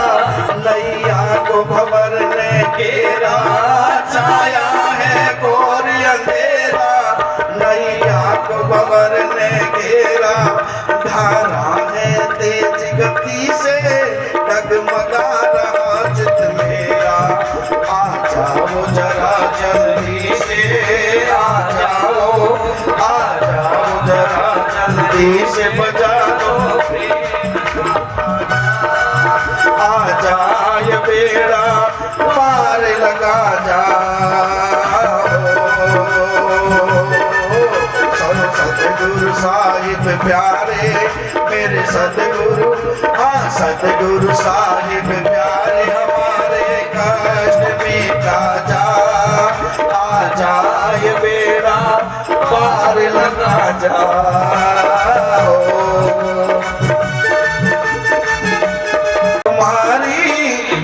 Speaker 4: नैया को भंवर ने घेरा, छाया है गोरी अंधेरा, नैया को भंवर ने घेरा। धारा है तेज गति से डगमगा रहा चित मेरा, आ जाओ जरा जल्दी से, आ जाओ जरा जल्दी से, बजा दो आ जाए बेड़ा पार लगा जा। सदगुरु साहिब प्यारे मेरे सतगुरु, हाँ सतगुरु साहिब प्यारे हमारे कष्ट मिटा जा, आ जाए बेड़ा पार लगा जा। तुम्हारी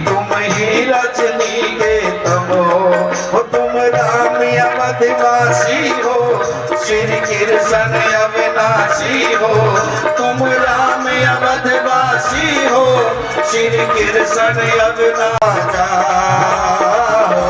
Speaker 4: तुम ही रचनी के तम हो, तुम राम अवधवासी हो, श्री कृष्ण अविनाशी हो, तुम राम अवधवासी हो, श्री कृष्ण अविनाशी हो।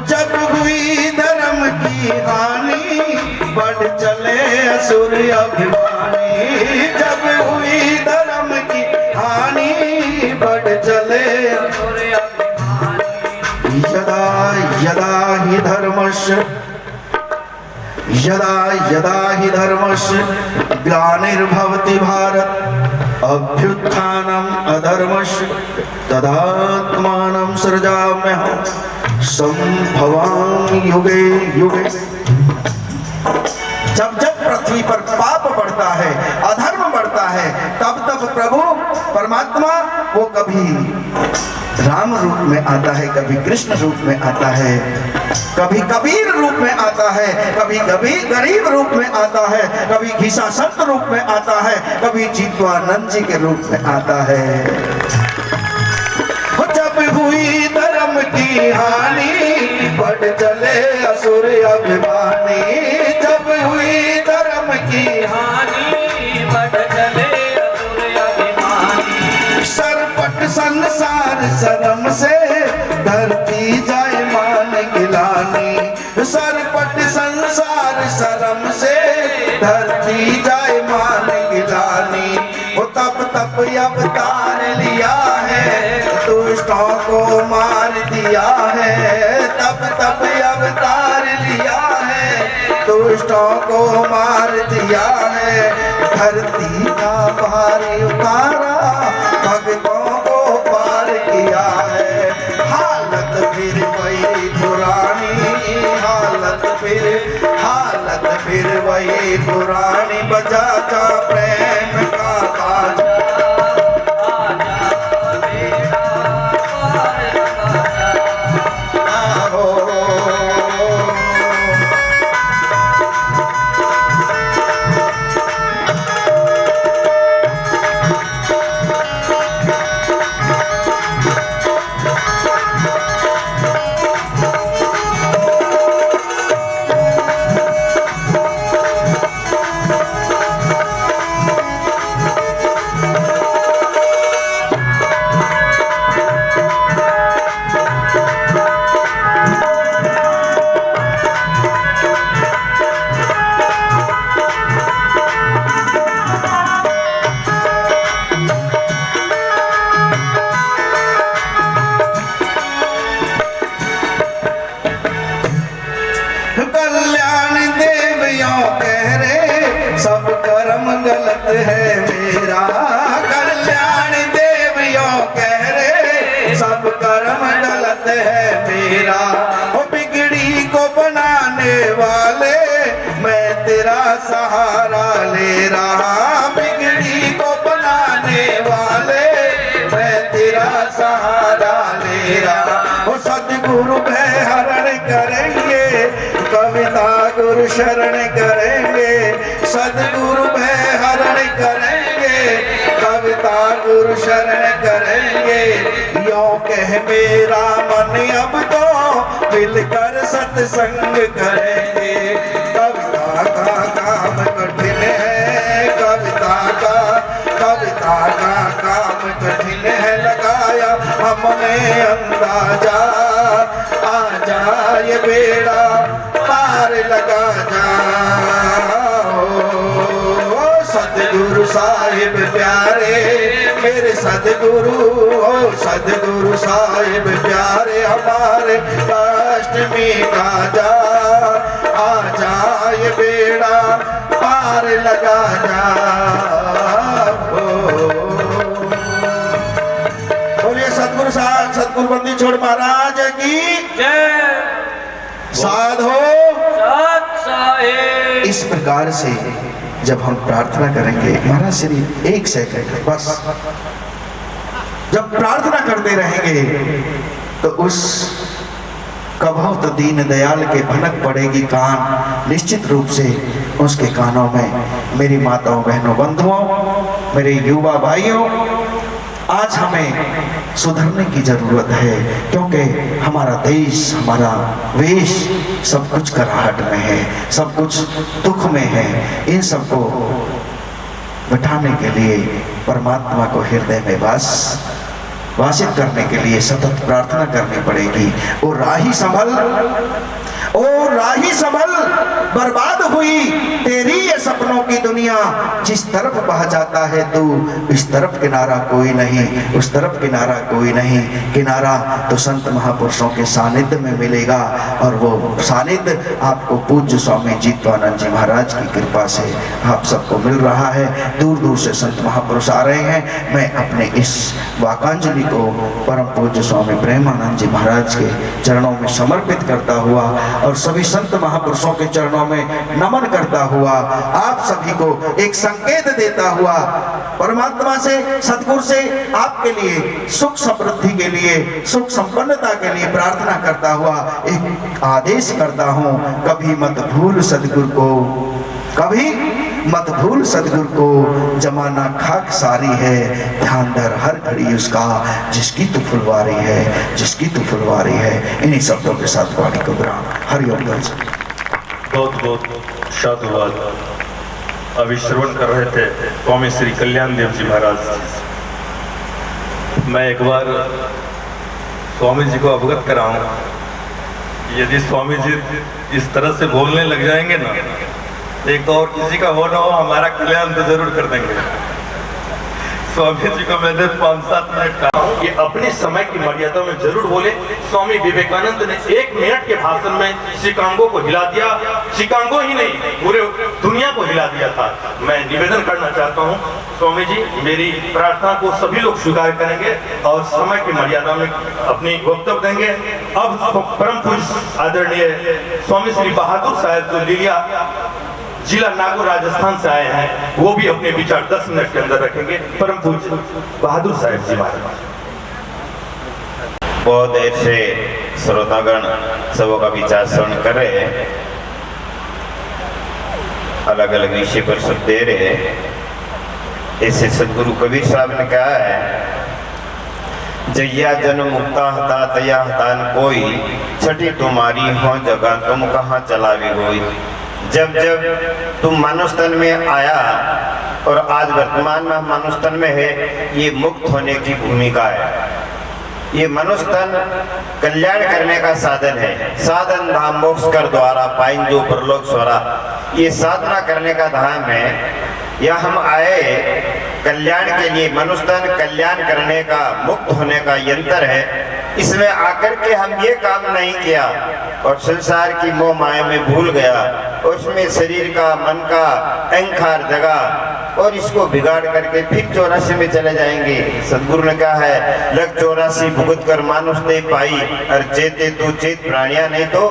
Speaker 4: जब हुई धर्म की हानि बढ़ चले असुर अभिमानी, जब हुई धर्म की हानि बढ़ चले असुर अभिमानी। यदा यदा ही धर्मस्य, यदा यदा ही धर्मस्य ग्लानिर्भवति भारत अभ्युत्थानम् अधर्मस्य तदात्मानं सृजाम्यहम् संभवामि युगे युगे। जब जब पृथ्वी पर पाप बढ़ता है, अधर्म बढ़ता है, तब तब प्रभु परमात्मा वो कभी राम रूप में आता है, कभी कृष्ण रूप में आता है, कभी कबीर रूप में आता है, कभी कभी गरीब रूप में आता है, कभी घिसा संत रूप में आता है, कभी जीतवानंद जी के रूप में आता है। जब हुई धर्म की हानि बढ़ चले असुर अभिमानी, जब हुई धर्म की हानि बढ़ चले असुर अभिमानी। सरपट संसार शर्म से धरती जाए मान गिलानी, सरपट संसार शर्म से धरती जाए मान गिलानी। वो तप तप अवतार लिया है, दुष्टों को मार दिया है, तप तप अवतार लिया है, दुष्टों को मार दिया है। धरती का भारी उतारा, भक्तों को पार किया है। हालत फिर वही पुरानी, हालत फिर वही पुरानी। बजा जा प्रेम का बाजा, गलत है मेरा। कल्याण देवियों कह रे सब कर्म गलत है मेरा। ओ बिगड़ी को बनाने वाले मैं तेरा सहारा ले रहा। बिगड़ी को बनाने वाले मैं तेरा सहारा ले रहा। ओ सदगुरु भय हरण करेंगे, कविता गुरु शरण करेंगे। सदगुरु भय हरण करेंगे, कविता गुरु शरण करेंगे। यो कह मेरा मन अब तो मिलकर सत्संग करेंगे। कविता का काम कठिन है, कविता का काम कठिन है। लगाया हमने अंदाजा, आ जाए बेड़ा पार लगा जा। सतगुरु साहिब प्यारे मेरे सदगुरु, ओ सदगुरु साहिब प्यारे हमारे, अष्टमी का जा आ जाए बेड़ा पार लगा जा। बोलिए सदगुरु साहब, सदगुरु बंदी छोड़ महाराज की
Speaker 1: जय।
Speaker 4: साधो। इस प्रकार से जब हम प्रार्थना करेंगे महाराज श्री, एक सेकंड बस, जब प्रार्थना करते रहेंगे तो उस कभो तो दीन दयाल के भनक पड़ेगी कान, निश्चित रूप से उसके कानों में। मेरी माताओं बहनों बंधुओं, मेरे युवा भाइयों, आज हमें सुधरने की जरूरत है, क्योंकि हमारा देश, हमारा वेश सब कुछ कराहट में है, सब कुछ दुख में है। इन सबको बिठाने के लिए परमात्मा को हृदय में वासित करने के लिए सतत प्रार्थना करनी पड़ेगी। ओ राही संभल, ओ राही संभल, बर्बाद हुई तेरी ये सपनों की दुनिया। जिस तरफ बह जाता है तू, इस तरफ किनारा कोई नहीं, उस तरफ किनारा कोई नहीं। किनारा तो संत महापुरुषों के सानिध्य में मिलेगा, और वो सानिध्य आपको पूज्य स्वामी जीतवानंद जी महाराज की कृपा से आप सबको मिल रहा है। दूर दूर से संत महापुरुष आ रहे हैं। मैं अपने इस वाकांजलि को परम पूज्य स्वामी प्रेमानंद जी महाराज के चरणों में समर्पित करता हुआ और सभी संत महापुरुषों के चरणों में नमन करता हुआ, आप सभी को एक संकेत देता हुआ, परमात्मा से, सदगुरु से आपके लिए सुख समृद्धि के लिए, सुख संपन्नता के लिए प्रार्थना करता हुआ एक आदेश करता हूं, कभी मत भूल सदगुरु को, कभी मत भूल सदगुरु को। जमाना खाक सारी है, ध्यान धर हर घड़ी उसका, जिसकी तू फुलवारी है, जिसकी तू फुलवारी है। इन्हीं शब्दों के साथ वाणी को विराम। हरिओम।
Speaker 2: बहुत बहुत साधुवाद। अभी श्रवण कर रहे थे स्वामी श्री कल्याण देव जी महाराज। मैं एक बार स्वामी जी को अवगत कराऊं, यदि स्वामी जी इस तरह से बोलने लग जाएंगे ना, एक तो और किसी का हो ना हो, हमारा कल्याण तो जरूर कर देंगे। स्वामी जी को मैंने 5-7 मिनट कहा कि अपने समय की मर्यादा में जरूर बोले। स्वामी विवेकानंद ने 1 मिनट के भाषण में शिकागो को हिला दिया, शिकागो ही नहीं पूरे दुनिया को हिला दिया था। मैं निवेदन करना चाहता हूँ स्वामी जी, मेरी प्रार्थना को सभी लोग स्वीकार करेंगे और समय की मर्यादा में अपनी वक्तव्य देंगे। अब परम पूज्य आदरणीय स्वामी श्री बहादुर साहब जो लिलिया जिला नागौर राजस्थान से आए हैं, वो भी अपने विचार 10 मिनट के अंदर रखेंगे। परम पूज्य बहादुर साहब जी महाराज।
Speaker 5: बहुत देर से श्रोतागण सबों का विचार श्रवण कर रहे हैं, अलग अलग विषय पर सब दे रहे हैं। ऐसे सदगुरु कबीर साहब ने कहा है, जैया जन मुक्ता हता तया हतान कोई, छठी तुम्हारी हो जगह तुम कहाँ चलावी होई। जब जब तुम मनुष्य तन में आया और आज वर्तमान में हम मनुष्य तन में है, ये मुक्त होने की भूमिका है। ये मनुष्य तन कल्याण करने का साधन है। साधन धाम मोक्ष कर द्वारा पाइन जो परलोक स्वरा, ये साधना करने का धाम है। या हम आए कल्याण के लिए, मनुष्य तन कल्याण करने का, मुक्त होने का यंत्र है। इसमें आकर के हम ये काम नहीं किया और संसार की मोह माया में भूल गया, उसमें शरीर का, मन का अहंकार जगा और इसको बिगाड़ करके फिर 84 में चले जाएंगे। सदगुरु ने कहा है, लग 84 भुगत कर मानुष नहीं पाई, और चेते तू चेत प्राणिया नहीं तो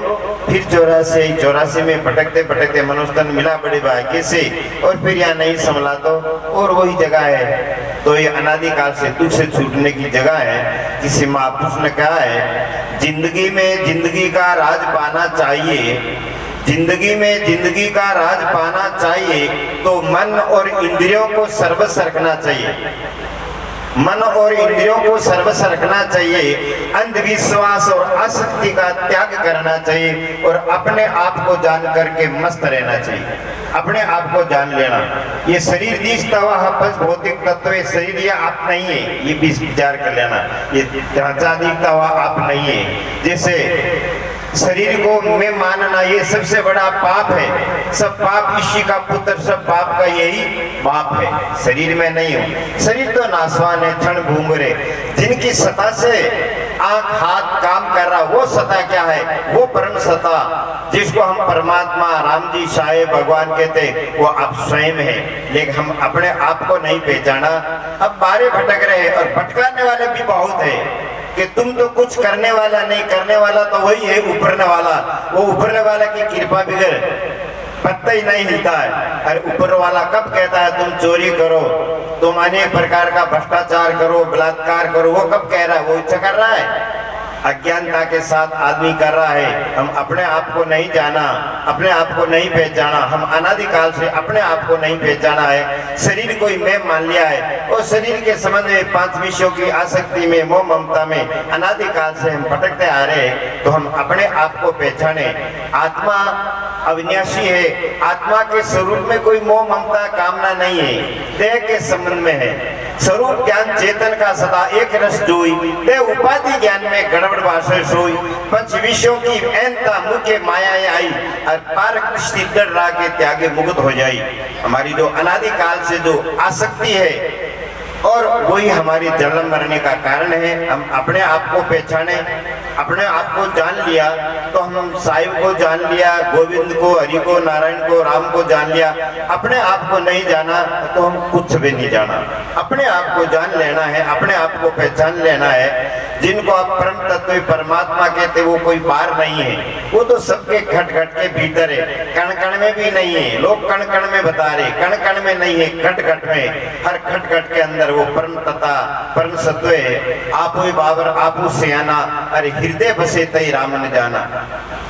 Speaker 5: फिर 84 में भटकते भटकते मनुष्य तन मिला बड़े भाग्य से, और फिर यहाँ नहीं संभला तो और वही जगह है। तो ये अनादिकाल से दुख से छूटने की जगह है। किसी महापुरुष ने कहा है, जिंदगी में जिंदगी का राज पाना चाहिए, जिंदगी में जिंदगी का राज पाना चाहिए तो मन और इंद्रियों को सर्वस्व रखना चाहिए। मन और इंद्रियों को सर्वस्व रखना चाहिए, अंधविश्वास और आसक्ति का त्याग करना चाहिए और अपने आप को जान करके मस्त रहना चाहिए। अपने आप को जान लेना। ये शरीर दिखता हुआ पंच भौतिक तत्व है, शरीर ये आप नहीं है, ये भी विचार कर लेना। ये ढांचा दिखता हुआ आप नहीं है। जैसे शरीर को मैं मानना ये सबसे बड़ा पाप है। सब पाप इसी का पुत्र, सब पाप का यही बाप है। शरीर में नहीं हो, शरीर तो नासवान है, क्षण भूंगरे। जिनकी सत्ता से आंख हाथ काम कर रहा, वो सत्ता क्या है? वो परम सत्ता जिसको हम परमात्मा, राम जी, साहेब, भगवान कहते, वो आप स्वयं है। लेकिन हम अपने आप को नहीं पहचाना, अब बारे भटक रहे। और भटकाने वाले भी बहुत है कि तुम तो कुछ करने वाला नहीं, करने वाला तो वही है ऊपरने वाला। वो ऊपरने वाला की कृपा बगैर पत्ता ही नहीं हिलता है। अरे ऊपर वाला कब कहता है तुम चोरी करो, तुम अनेक प्रकार का भ्रष्टाचार करो, बलात्कार करो? वो कब कह रहा है? वो इच्छा कर रहा है, अज्ञानता के साथ आदमी कर रहा है। हम अपने आप को नहीं जाना, अपने आप को नहीं पहचाना। हम अनादिकाल से अपने आप को नहीं पहचाना है। शरीर को ही मैं मान लिया है और शरीर के संबंध में 5 विषयों की आसक्ति में, मोह ममता में अनादिकाल से हम भटकते आ रहे हैं। तो हम अपने आप को पहचाने। आत्मा अविनाशी है, आत्मा के स्वरूप में कोई मोह ममता कामना नहीं है, देह के संबंध में है। स्वरूप ज्ञान चेतन का सदा एक रस जोई, ते उपाधि ज्ञान में गड़बड़ भाषा सोई। 5 विषयों की अहंता मुख्य माया आई, और पार कृष्टि डर रहा के त्यागे मुक्त हो जाई। हमारी जो अनादिकाल से जो आसक्ति है और वही हमारी जन्म मरने का कारण है। हम अपने आप को पहचाने, अपने आप को जान लिया तो हम साहिब को जान लिया, गोविंद को, हरि को, नारायण को, राम को जान लिया। अपने आप को नहीं जाना तो हम कुछ भी नहीं जाना। अपने आप को जान लेना है, अपने आप को पहचान लेना है। जिनको आप परम तत्व परमात्मा कहते, वो कोई बाहर नहीं है, वो तो सबके घट घट के भीतर है। कण कण में भी नहीं है। लोग कण कण में बता रहे, कण कण में नहीं है, घट घट में। हर घट घट के अंदर वो परम तत्व, परम सत्व है। आपो बाबर आपो सियाना, अरे हृदय बसे तई राम न जाना।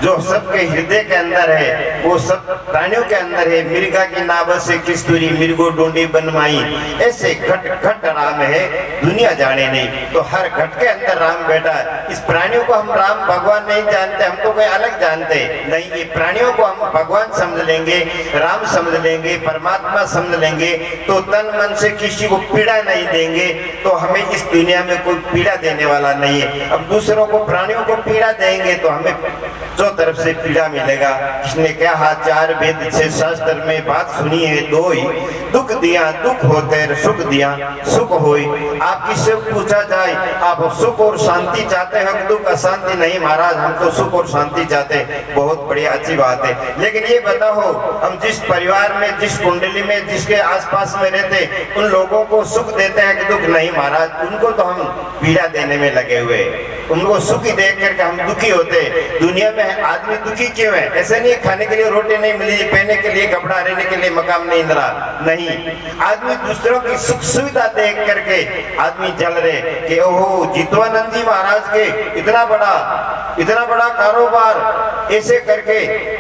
Speaker 5: जो सबके हृदय के अंदर है वो सब प्राणियों के अंदर है। मिर्गा की नाभ से किस्तूरी, मिर्गो डोंडी बनमाई, ऐसे घट घट राम है, दुनिया जाने नहीं। तो हर घट के अंदर राम बैठा है। इस प्राणियों को हम राम भगवान नहीं जानते, हम तो कोई अलग जानते नहीं। ये प्राणियों को हम भगवान समझ लेंगे, राम समझ लेंगे, परमात्मा समझ लेंगे तो तन मन से किसी को पीड़ा नहीं देंगे। तो हमें इस दुनिया में कोई पीड़ा देने वाला नहीं है। अब दूसरों को, प्राणियों को पीड़ा देंगे तो हमें जो तरफ से पीड़ा मिलेगा। इसने क्या हाथ 4 वेद 6 शास्त्र में बात सुनी है दो ही, दुख दिया दुख होते, सुख दिया सुख होई। आप किससे पूछा जाए, आप सुख और शांति चाहते हैं, दुख अशांति नहीं महाराज, हम तो सुख और शांति चाहते। बहुत बढ़िया, अच्छी बात है। लेकिन ये बताओ, हम जिस परिवार में, जिस कुंडली में, जिसके आसपास में रहते, उन लोगों को सुख देते हैं कि दुख नहीं महाराज? उनको तो हम पीड़ा देने में लगे हुए। उनको सुखी देख करके हम दुखी होते। दुनिया में आदमी दुखी क्यों है? ऐसे नहीं, खाने के लिए रोटी नहीं मिली, पहनने के लिए कपड़ा, रहने के लिए मकान नहीं मिला, नहीं। आदमी दूसरों की सुख सुविधा देख करके आदमी जल रहे कि ओहो, जितवानंद जी महाराज के इतना बड़ा कारोबार, ऐसे करके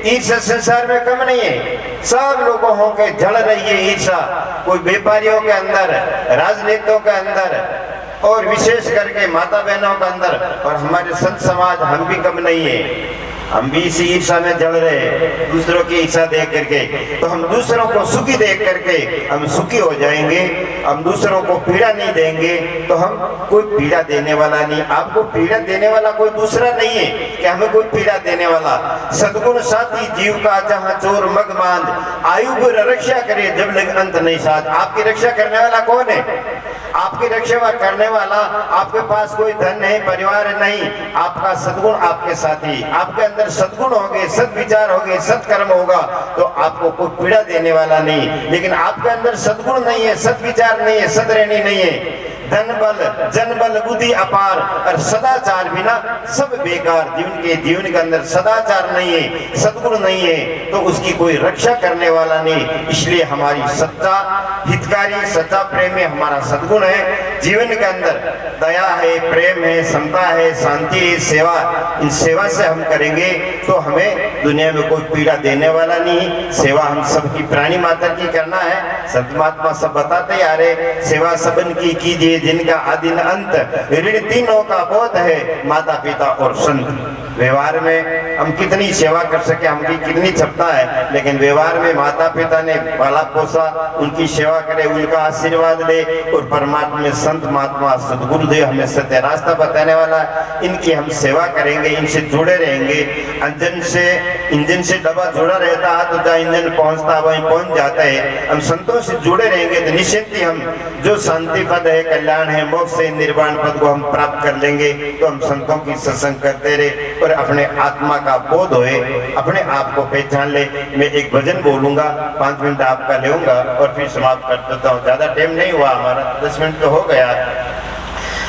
Speaker 5: ईर्ष्या संसार में कम नहीं है। सब लोगों हो के जल रही है ईर्ष्या, कोई व्यापारियों के अंदर, राजनेताओं के अंदर, और विशेष करके माता बहनों के अंदर। और हमारे संत समाज, हम भी कम नहीं है, हम भी इसी ईर्षा में जल रहे हैं, दूसरों की ईर्षा देख करके। तो हम दूसरों को सुखी देख करके हम सुखी हो जाएंगे। हम दूसरों को पीड़ा नहीं देंगे तो हम कोई पीड़ा देने वाला नहीं। आपको पीड़ा देने वाला कोई दूसरा नहीं है कि हमें कोई पीड़ा देने वाला। सद्गुण साथी जीव का जहाँ चोर मग मांद, आयु को रक्षा करे जब लग अंत नहीं साथ। आपकी रक्षा करने वाला कौन है? आपकी रक्षा करने वाला, आपके पास कोई धन नहीं, परिवार नहीं, आपका सद्गुण आपके साथी। आपके अंदर सद्गुण होंगे, सद्विचार होंगे, सत्कर्म होगा तो आपको कोई पीड़ा देने वाला नहीं। लेकिन आपके अंदर सद्गुण नहीं है, सद्विचार नहीं है, सदरेणी नहीं है, धन बल जन बल बुद्धि अपार और सदाचार बिना सब बेकार। जीवन के अंदर सदाचार नहीं है, सद्गुण नहीं है तो उसकी कोई रक्षा करने वाला नहीं। इसलिए हमारी सच्चा हितकारी, सच्चा प्रेम है, हमारा सद्गुण है। जीवन के अंदर दया है, प्रेम है, समता है, शांति है, सेवा। इन सेवा से हम करेंगे तो हमें दुनिया में कोई पीड़ा देने वाला नहीं। सेवा हम सबकी, प्राणी मात्र की करना है। संत महात्मा सब बताते आ रहे, सेवा सबन की कीजिए जिनका आदि न अंत, ऋण तीनों का बोध है, माता पिता और संत। व्यवहार में हम कितनी सेवा कर सके, हमकी कितनी क्षमता है, लेकिन व्यवहार में माता पिता ने पाला पोसा, उनकी सेवा करे, उनका आशीर्वाद ले, और परमात्मा में संत महात्मा सदगुरुदेव हमें सत्य रास्ता बताने वाला है, इनकी हम सेवा करेंगे, इनसे जुड़े रहेंगे। इंजन से डब्बा जुड़ा रहता है तो जहाँ इंजन पहुंचता वहीं पहुंच जाता है। हम संतों से जुड़े रहेंगे तो निश्चित ही हम जो शांति पद है, कल्याण है, मोक्ष है, निर्वाण पद को हम प्राप्त कर लेंगे। तो हम संतों की सत्संग करते रहे और अपने आत्मा का बोध होए, अपने आप को पहचान ले। मैं एक भजन बोलूंगा, 5 मिनट आपका लेऊंगा और फिर समाप्त कर देता हूँ। ज्यादा टाइम नहीं हुआ हमारा, 10 मिनट तो हो गया।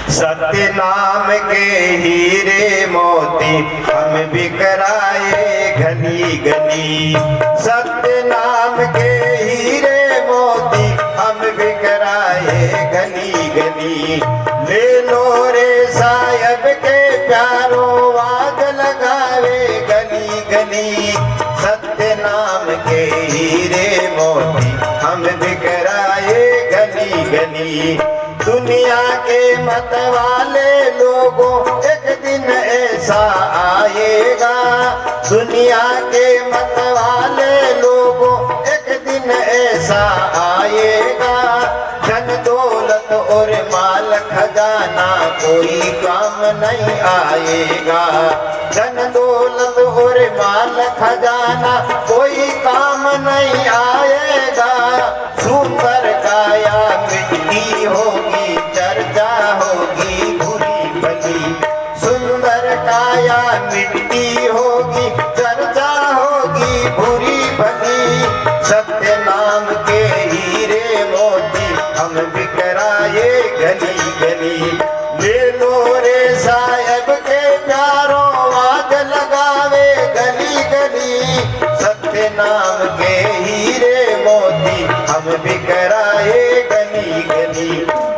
Speaker 5: सत्य नाम के हीरे मोती हम बिखराए गली गली, सत्य नाम के हीरे मोती हम बिखराए गली गली। ले लो रे साहब के प्यारों वाद लगावे गली गली, सत्य नाम के हीरे मोती हम बिखराए गली गली। दुनिया के मत वाले लोगों एक दिन ऐसा आएगा, दुनिया के मत वाले लोगों एक दिन ऐसा आएगा। धन दौलत और माल खजाना कोई काम नहीं आएगा, धन दौलत और माल खजाना कोई काम नहीं आएगा। सुंदर काया मिट्टी होगी, चर्चा होगी बुरी भली, सुंदर काया मिट्टी होगी, चर्चा होगी बुरी भली। सत्य नाम के हीरे मोती हम बिखराए गली गली। ले लो रे साहब के प्यारों वाद लगावे गली गली, सत्य नाम के हीरे मोती हम बिखराए गली गली।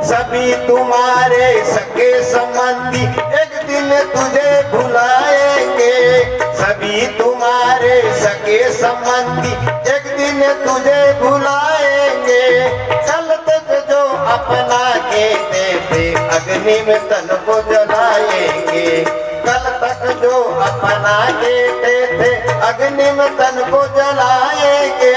Speaker 5: सभी तुम्हारे सगे संबंधी एक दिन तुझे भुलाएंगे, सभी तुम्हारे सगे संबंधी एक दिन तुझे भुलाएंगे। कल तक जो अपना कहते थे अग्नि में तन को जलाएंगे, कल तक जो अपना कहते थे अग्नि में तन को जलाएंगे।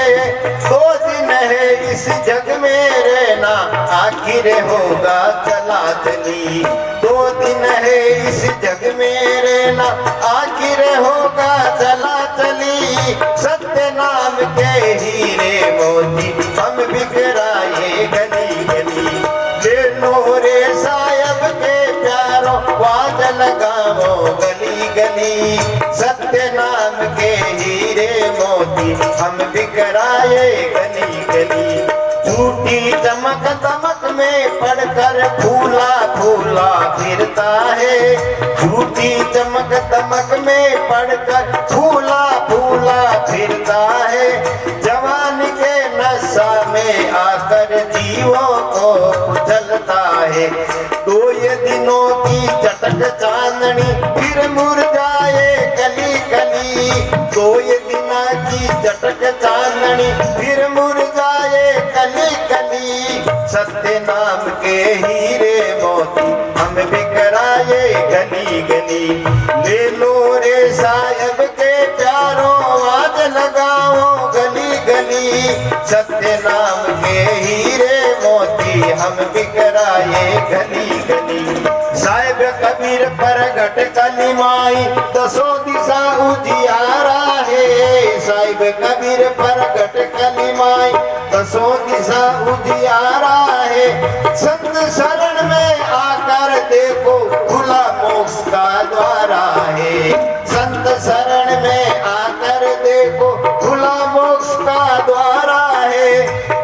Speaker 5: 2 दिन है इस जग में रहना, आखिर होगा चला चली। 2 दिन है इस जग में रहना, आखिर होगा चला चली। सत्य नाम के हीरे मोती हम बिखराए गली गली। ले लो रे साहब के प्यारों वाद लगाओ गली गली, सत्य नाम के हीरे मोती हम बिखराए गली गली। झूठी चमक दमक में पड़कर फूला फूला फिरता है, झूठी चमक दमक में पड़कर फूला फूला फिरता है। जवानी के नशा में आकर जीवों को कुचलता है। 2 दिनों की चटक चांदनी फिर मुरझाए गली गली, 2 दिनों की चटक चांदनी फिर मुरझाए गली गली। सत्य नाम के हीरे मोती हम बिखराए गली गली। ले लो रे साहब के प्यारों वाद लगाओ गली गली, सत्य नाम के हीरे मोती हम बिखराए गली गली। साहिब कबीर प्रगट कलिमाई 10 दिशा उजियारा है, साहिब कबीर प्रगट कलिमाई 10 दिशा उजियारा है। संत शरण में आकर देखो खुला मोक्ष का द्वारा है, संत शरण में आकर देखो खुला मोक्ष का द्वारा है।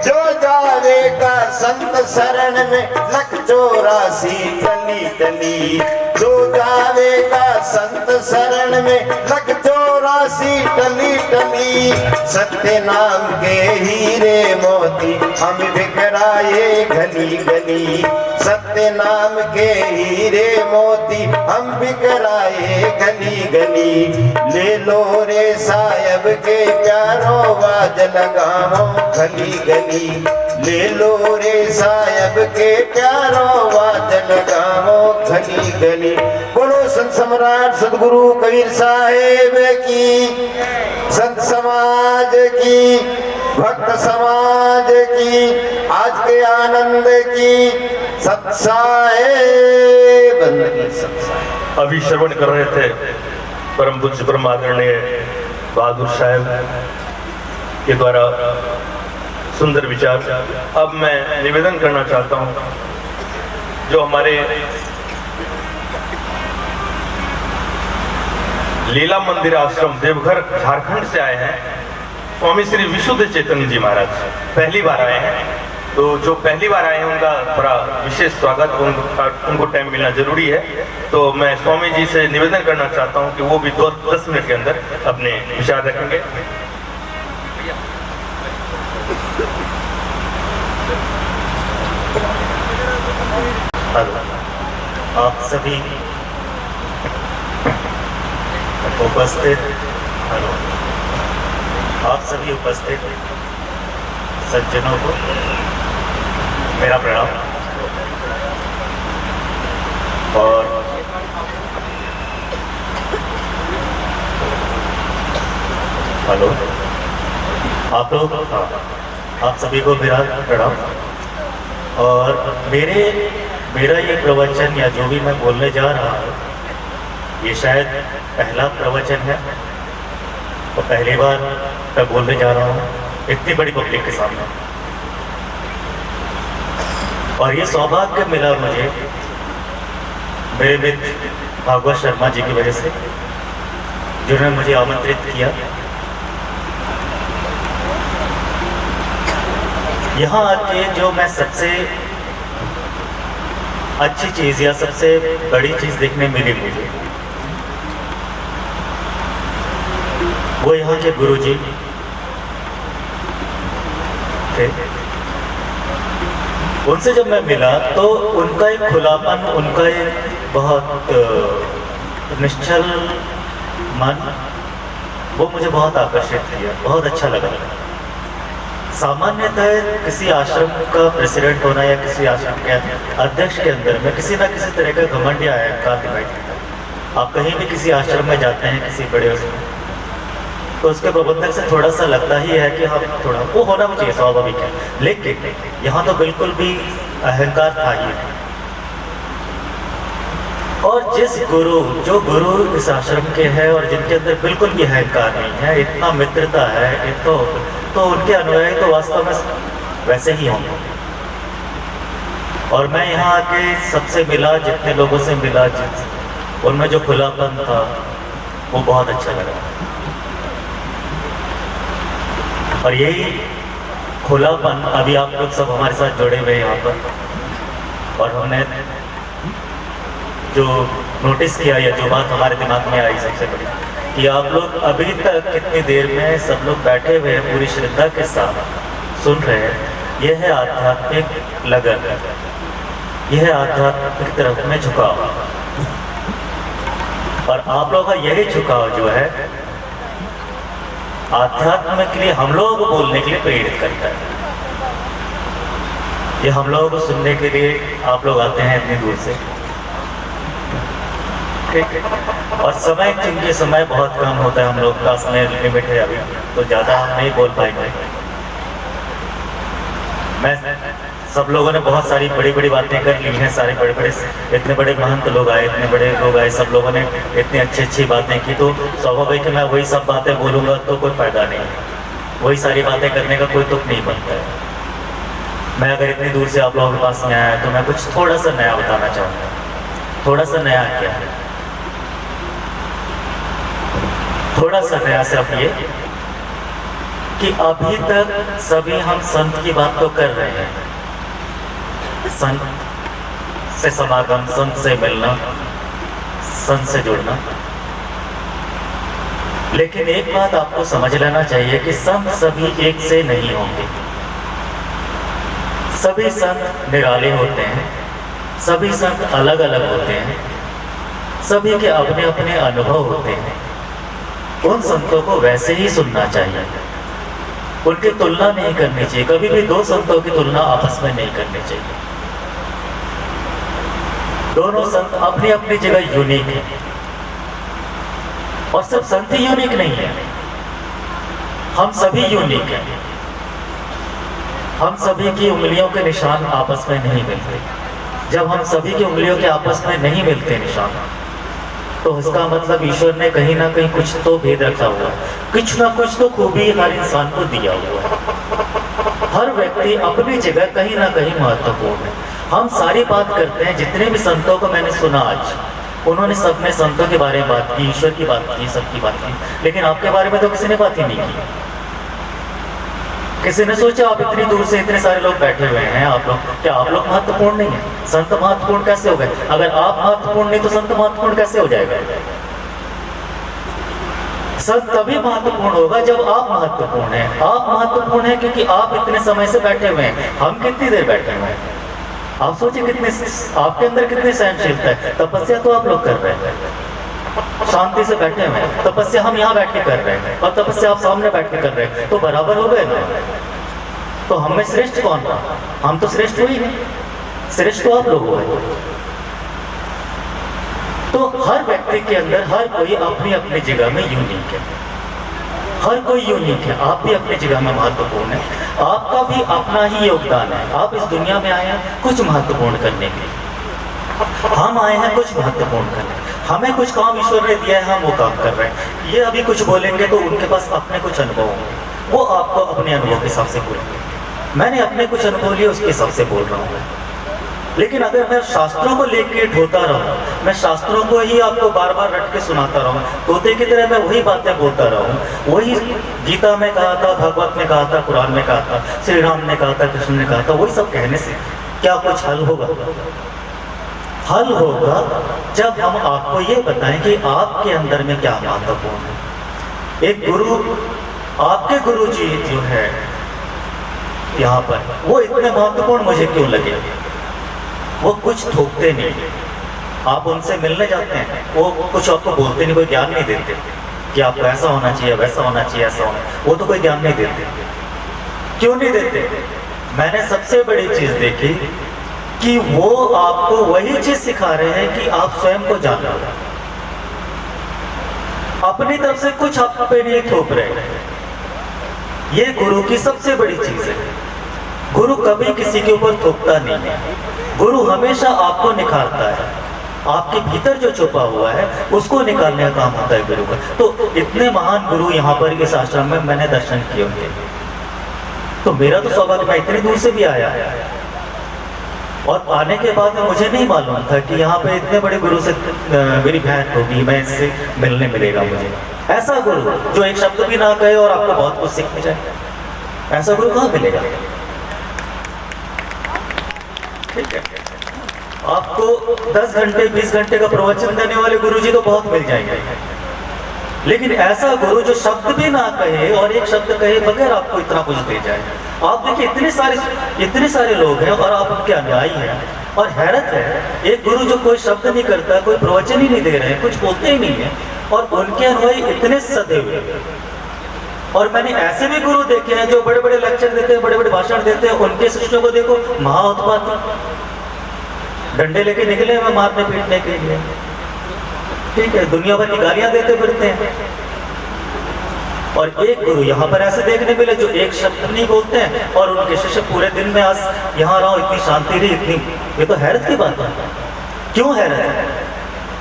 Speaker 5: जो जावेगा संत शरण में 184 टली टली, जो जावेगा संत शरण में 184 टली टली। सत्य नाम के हीरे मोती हम बिखराए गली गली, सत्य नाम के हीरे मोती हम बिखराए गली गली। ले लो रे साहब के प्यारों वाद लगाओ गली गली, ले लो रे साहब के प्यारों वाद लगाओ गली गली। बोलो संत सम्राट जयकार सदगुरु कबीर साहेब की, संत समाज की, भक्त समाज की, आज के आनंद की, सत साहेब की, सत साहेब।
Speaker 2: अभी श्रवण कर रहे थे परम पूज्य परम आदरणीय बहादुर साहब के द्वारा सुंदर विचार। अब मैं निवेदन करना चाहता हूं, जो हमारे लीला मंदिर आश्रम देवघर झारखंड से आए हैं, स्वामी श्री विशुद्ध चैतन्य जी महाराज पहली बार आए हैं। तो जो पहली बार आए हैं उनका बड़ा विशेष स्वागत, उनको टाइम मिलना जरूरी है। तो मैं स्वामी जी से निवेदन करना चाहता हूं कि वो भी 10 मिनट के अंदर अपने विचार रखेंगे।
Speaker 6: आप सभी उपस्थित आप सभी उपस्थित सज्जनों को मेरा प्रणाम। और हेलो आप लोग, आप सभी को मेरा प्रणाम। और मेरा ये प्रवचन या जो भी मैं बोलने जा रहा हूँ, ये शायद पहला प्रवचन है और पहली बार मैं बोलने जा रहा हूँ इतनी बड़ी पब्लिक के सामने। और ये सौभाग्य मिला मुझे मेरे मित्र भागवत शर्मा जी की वजह से, जिन्होंने मुझे आमंत्रित किया। यहाँ आके जो मैं सबसे अच्छी चीज़ या सबसे बड़ी चीज़ देखने मिली मुझे, वो यहाँ के गुरुजी थे। उनसे जब मैं मिला तो उनका एक खुलापन, उनका एक बहुत निश्चल मन, वो मुझे बहुत आकर्षित किया, बहुत अच्छा लगा। सामान्यतः किसी आश्रम का प्रेसिडेंट होना या किसी आश्रम के अध्यक्ष के अंदर में किसी ना किसी तरह का घमंड या अहंकार दिखाई देता है। आप कहीं भी किसी आश्रम में जाते हैं, किसी बड़े उसमें, तो उसके प्रबंधक से थोड़ा सा लगता ही है कि हाँ थोड़ा वो होना भी चाहिए, स्वाभाविक है। लेकिन यहाँ तो बिल्कुल भी अहंकार था ही। और जो गुरु इस आश्रम के हैं और जिनके अंदर बिल्कुल भी अहंकार नहीं है, इतना मित्रता है, तो उनके अनुयायी तो वास्तव में वैसे ही होंगे। और मैं यहाँ आके सबसे मिला, जितने लोगों से मिला, उनमें जो खुलापन था वो बहुत अच्छा लगा। और यही खुलापन अभी आप लोग सब हमारे साथ जुड़े हुए हैं यहाँ पर। और हमने जो नोटिस किया या जो बात हमारे दिमाग में आई सबसे बड़ी, कि आप लोग अभी तक कितनी देर में सब लोग बैठे हुए हैं, पूरी श्रद्धा के साथ सुन रहे हैं। यह है आध्यात्मिक लगन, यह है आध्यात्मिक तरफ में झुकाव। और आप लोगों का यही झुकाव जो है आध्यात्म के लिए हम लोगों को बोलने के लिए प्रेरित करता है। ये हम लोगों को सुनने के लिए आप लोग आते हैं इतनी दूर से, ठीक है। और समय, क्योंकि समय बहुत कम होता है, हम लोग का समय लिमिट है अभी, तो ज़्यादा हम नहीं बोल पाएंगे। मैं सब लोगों ने बहुत सारी बड़ी बड़ी बातें कर ली हैं, सारे इतने बड़े महंत लोग आए, इतने बड़े लोग आए, सब लोगों ने इतनी अच्छी बातें की। तो स्वाभाविक है मैं वही सब बातें बोलूँगा तो कोई फ़ायदा नहीं, वही सारी बातें करने का कोई तुक नहीं बनता है। मैं अगर इतनी दूर से आप लोगों के पास में आया तो मैं कुछ थोड़ा सा नया बताना चाहूँगा। थोड़ा सा नया क्या है? थोड़ा सा नया सिर्फ ये कि अभी तक सभी हम संत की बात तो कर रहे हैं, संत से समागम, संत से मिलना, संत से जुड़ना। लेकिन एक बात आपको समझ लेना चाहिए कि संत सभी एक से नहीं होंगे। सभी संत निराले होते हैं, सभी संत अलग अलग होते हैं, सभी के अपने अपने अनुभव होते हैं। उन संतों को वैसे ही सुनना चाहिए, उनकी तुलना नहीं करनी चाहिए। कभी भी दो संतों की तुलना आपस में नहीं करनी चाहिए। दोनों संत अपनी अपनी जगह यूनिक है। और सिर्फ संत ही यूनिक नहीं है, हम सभी यूनिक हैं। हम सभी की उंगलियों के निशान आपस में नहीं मिलते। जब हम सभी की उंगलियों के आपस में नहीं मिलते निशान, तो उसका मतलब ईश्वर ने कहीं ना कहीं कुछ तो भेद रखा हुआ है, कुछ ना कुछ तो खूबी हर इंसान को दिया हुआ है। हर व्यक्ति अपनी जगह कहीं ना कहीं महत्वपूर्ण है। हम सारी बात करते हैं, जितने भी संतों को मैंने सुना आज, उन्होंने सब में संतों के बारे में बात की, ईश्वर की बात की, सबकी बात की, लेकिन आपके बारे में तो किसी ने बात ही नहीं की। किसी ने सोचा आप इतनी दूर से इतने सारे लोग बैठे हुए हैं, आप लोग क्या आप लोग महत्वपूर्ण नहीं है? संत महत्वपूर्ण कैसे हो गए? अगर आप महत्वपूर्ण नहीं तो संत महत्वपूर्ण कैसे हो जाएगा? संत तभी महत्वपूर्ण होगा जब आप महत्वपूर्ण हैं। आप महत्वपूर्ण हैं क्योंकि आप इतने समय से बैठे हुए हैं, हम कितनी देर बैठे हुए हैं? आप सोचिए कितने आपके अंदर कितनी सहनशीलता है। तपस्या तो आप लोग कर रहे हैं, शांति से बैठे हुए हैं। तपस्या हम यहाँ बैठ के कर रहे हैं और तपस्या आप सामने बैठ के कर रहे हैं, तो बराबर हो गए ना? तो हम में श्रेष्ठ कौन रहा? हम तो श्रेष्ठ हुई नहीं, श्रेष्ठ तो आप लोग हो गए। तो हर व्यक्ति के अंदर हर कोई अपनी अपनी जगह में यूनिक है, हर कोई यूनिक है। आप भी अपनी जगह में महत्वपूर्ण है, आपका भी अपना ही योगदान है। आप इस दुनिया में आए हैं कुछ महत्वपूर्ण करने के लिए, हम आए हैं कुछ महत्वपूर्ण करने। हमें कुछ काम ईश्वर ने दिया है, हम वो काम कर रहे हैं। ये अभी कुछ बोलेंगे तो उनके पास अपने कुछ अनुभव होंगे, वो आपको अपने अनुभव के हिसाब से बोलेंगे। मैंने अपने कुछ अनुभव लिए, उसके हिसाब से बोल रहा हूँ। लेकिन अगर मैं शास्त्रों को लेके ढोता रहूं, मैं शास्त्रों को ही आपको बार बार रट के सुनाता रहूं, तोते की तरह मैं वही बातें बोलता रहूं, वही गीता में कहा था, भागवत में कहा था, कुरान में कहा था, श्री राम ने कहा था, कृष्ण ने कहा था, वही सब कहने से क्या कुछ हल होगा? हल होगा जब हम आपको ये बताएं कि आपके अंदर में क्या महत्वपूर्ण है। एक गुरु, आपके गुरु जी जो है यहाँ पर, वो इतने महत्वपूर्ण मुझे क्यों लगे? वो कुछ थोपते नहीं। आप उनसे मिलने जाते हैं, वो कुछ आपको बोलते नहीं, कोई ज्ञान नहीं देते कि आपको ऐसा होना चाहिए, वैसा होना चाहिए, ऐसा होना, वो तो कोई ज्ञान नहीं देते। क्यों नहीं देते? मैंने सबसे बड़ी चीज देखी कि वो आपको वही चीज सिखा रहे हैं कि आप स्वयं को जानो। अपनी तरफ से कुछ आप पे नहीं थोप रहे। ये गुरु की सबसे बड़ी चीज है। गुरु कभी किसी के ऊपर थोपता नहीं है। गुरु हमेशा आपको निखारता है, आपके भीतर जो छुपा हुआ है उसको निकालने का काम होता है गुरु का। तो इतने महान गुरु यहाँ पर इस आश्रम में मैंने दर्शन किए उनके, तो मेरा तो सौभाग्य, मैं इतनी दूर से भी आया और आने के बाद में मुझे नहीं मालूम था कि यहाँ पे इतने बड़े गुरु से मेरी भेंट होगी, मैं इससे मिलने मिलेगा मुझे। ऐसा गुरु जो एक शब्द भी ना कहे और आपको बहुत कुछ सीख जाए, ऐसा गुरु कहाँ मिलेगा? ठीक है, आपको 10 घंटे 20 घंटे का प्रवचन देने वाले गुरुजी तो बहुत मिल जाएंगे, लेकिन ऐसा गुरु जो शब्द भी ना कहे और एक शब्द कहे बगैर आपको इतना कुछ दे जाए। आप देखिए इतने सारे लोग हैं और आप उनके अनुयायी हैं, और हैरत है, एक गुरु जो कोई शब्द नहीं करता, कोई प्रवचन ही नहीं दे रहे हैं, कुछ बोलते ही नहीं है, और उनके अनुयायी इतने सदे हुए। और मैंने ऐसे भी गुरु देखे हैं जो बड़े बड़े लेक्चर देते हैं, बड़े बड़े भाषण देते हैं, उनके शिष्यों को देखो महा उत्पाती, डंडे लेके निकले हुए मारने पीटने के लिए। ठीक है, दुनिया भर की गालियां देते फिरते हैं। और एक गुरु यहाँ पर ऐसे देखने मिले जो एक शब्द नहीं बोलते हैं और उनके शिष्य पूरे दिन में आज यहाँ रहा, इतनी शांति रही, इतनी, ये तो हैरत की बात है। क्यों हैरत है?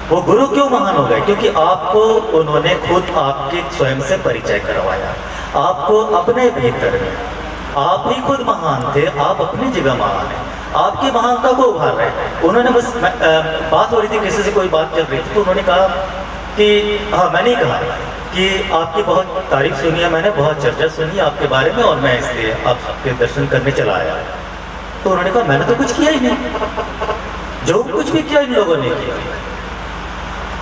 Speaker 6: वो गुरु क्यों महान हो गए? क्योंकि आपको उन्होंने खुद आपके स्वयं से परिचय करवाया, आपको अपने भीतर में, आप ही खुद महान थे, आप अपनी जगह महान है, आपकी महानता को उभार रहे हैं। उन्होंने बस बात हो रही थी, किसी से कोई बात चल रही थी, तो उन्होंने कहा कि हाँ, मैंने कहा कि आपकी बहुत तारीफ सुनी है, मैंने बहुत चर्चा सुनी आपके बारे में, और मैं इसलिए आपके दर्शन करने चला आया। तो उन्होंने कहा मैंने तो कुछ किया ही नहीं, जो कुछ भी किया इन लोगों ने किया।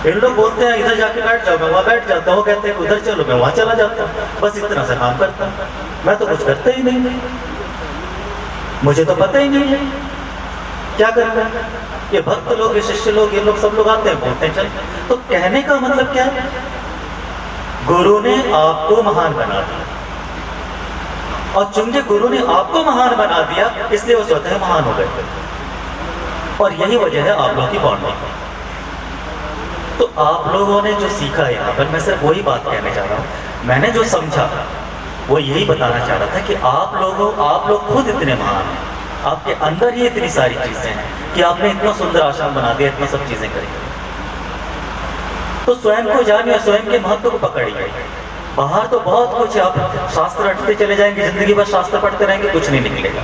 Speaker 6: इन लोग बोलते हैं इधर जाके बैठ जाओ, मैं वहाँ बैठ जाता हूँ, कहते हैं उधर चलो, मैं वहाँ चला जाता हूँ, बस इतना सा काम करता हूँ, मैं तो कुछ करता ही नहीं, मुझे तो पता ही नहीं है क्या करना है। ये भक्त लोग, ये शिष्य लोग, ये लोग सब लोग आते हैं, बोलते हैं चल। तो कहने का मतलब क्या है? गुरु ने आपको महान बना दिया, और चूंकि गुरु ने आपको महान बना दिया इसलिए वो स्वतः महान हो गए, और यही वजह है आप लोग की बॉन्डिंग। तो आप लोगों ने जो सीखा है यहाँ पर, मैं सिर्फ वही बात कहने जा रहा हूँ। मैंने जो समझा वो यही बताना चाह रहा था कि आप लोग खुद इतने महान हैं, आपके अंदर ही इतनी सारी चीजें हैं कि आपने इतना सुंदर आश्रम बना दिया, इतना सब चीजें करी। तो स्वयं को जानिए, स्वयं के महत्व को पकड़िए। बाहर तो बहुत कुछ है, आप शास्त्र रटते चले जाएंगे, जिंदगी भर शास्त्र पढ़ते रहेंगे, कुछ नहीं निकलेगा।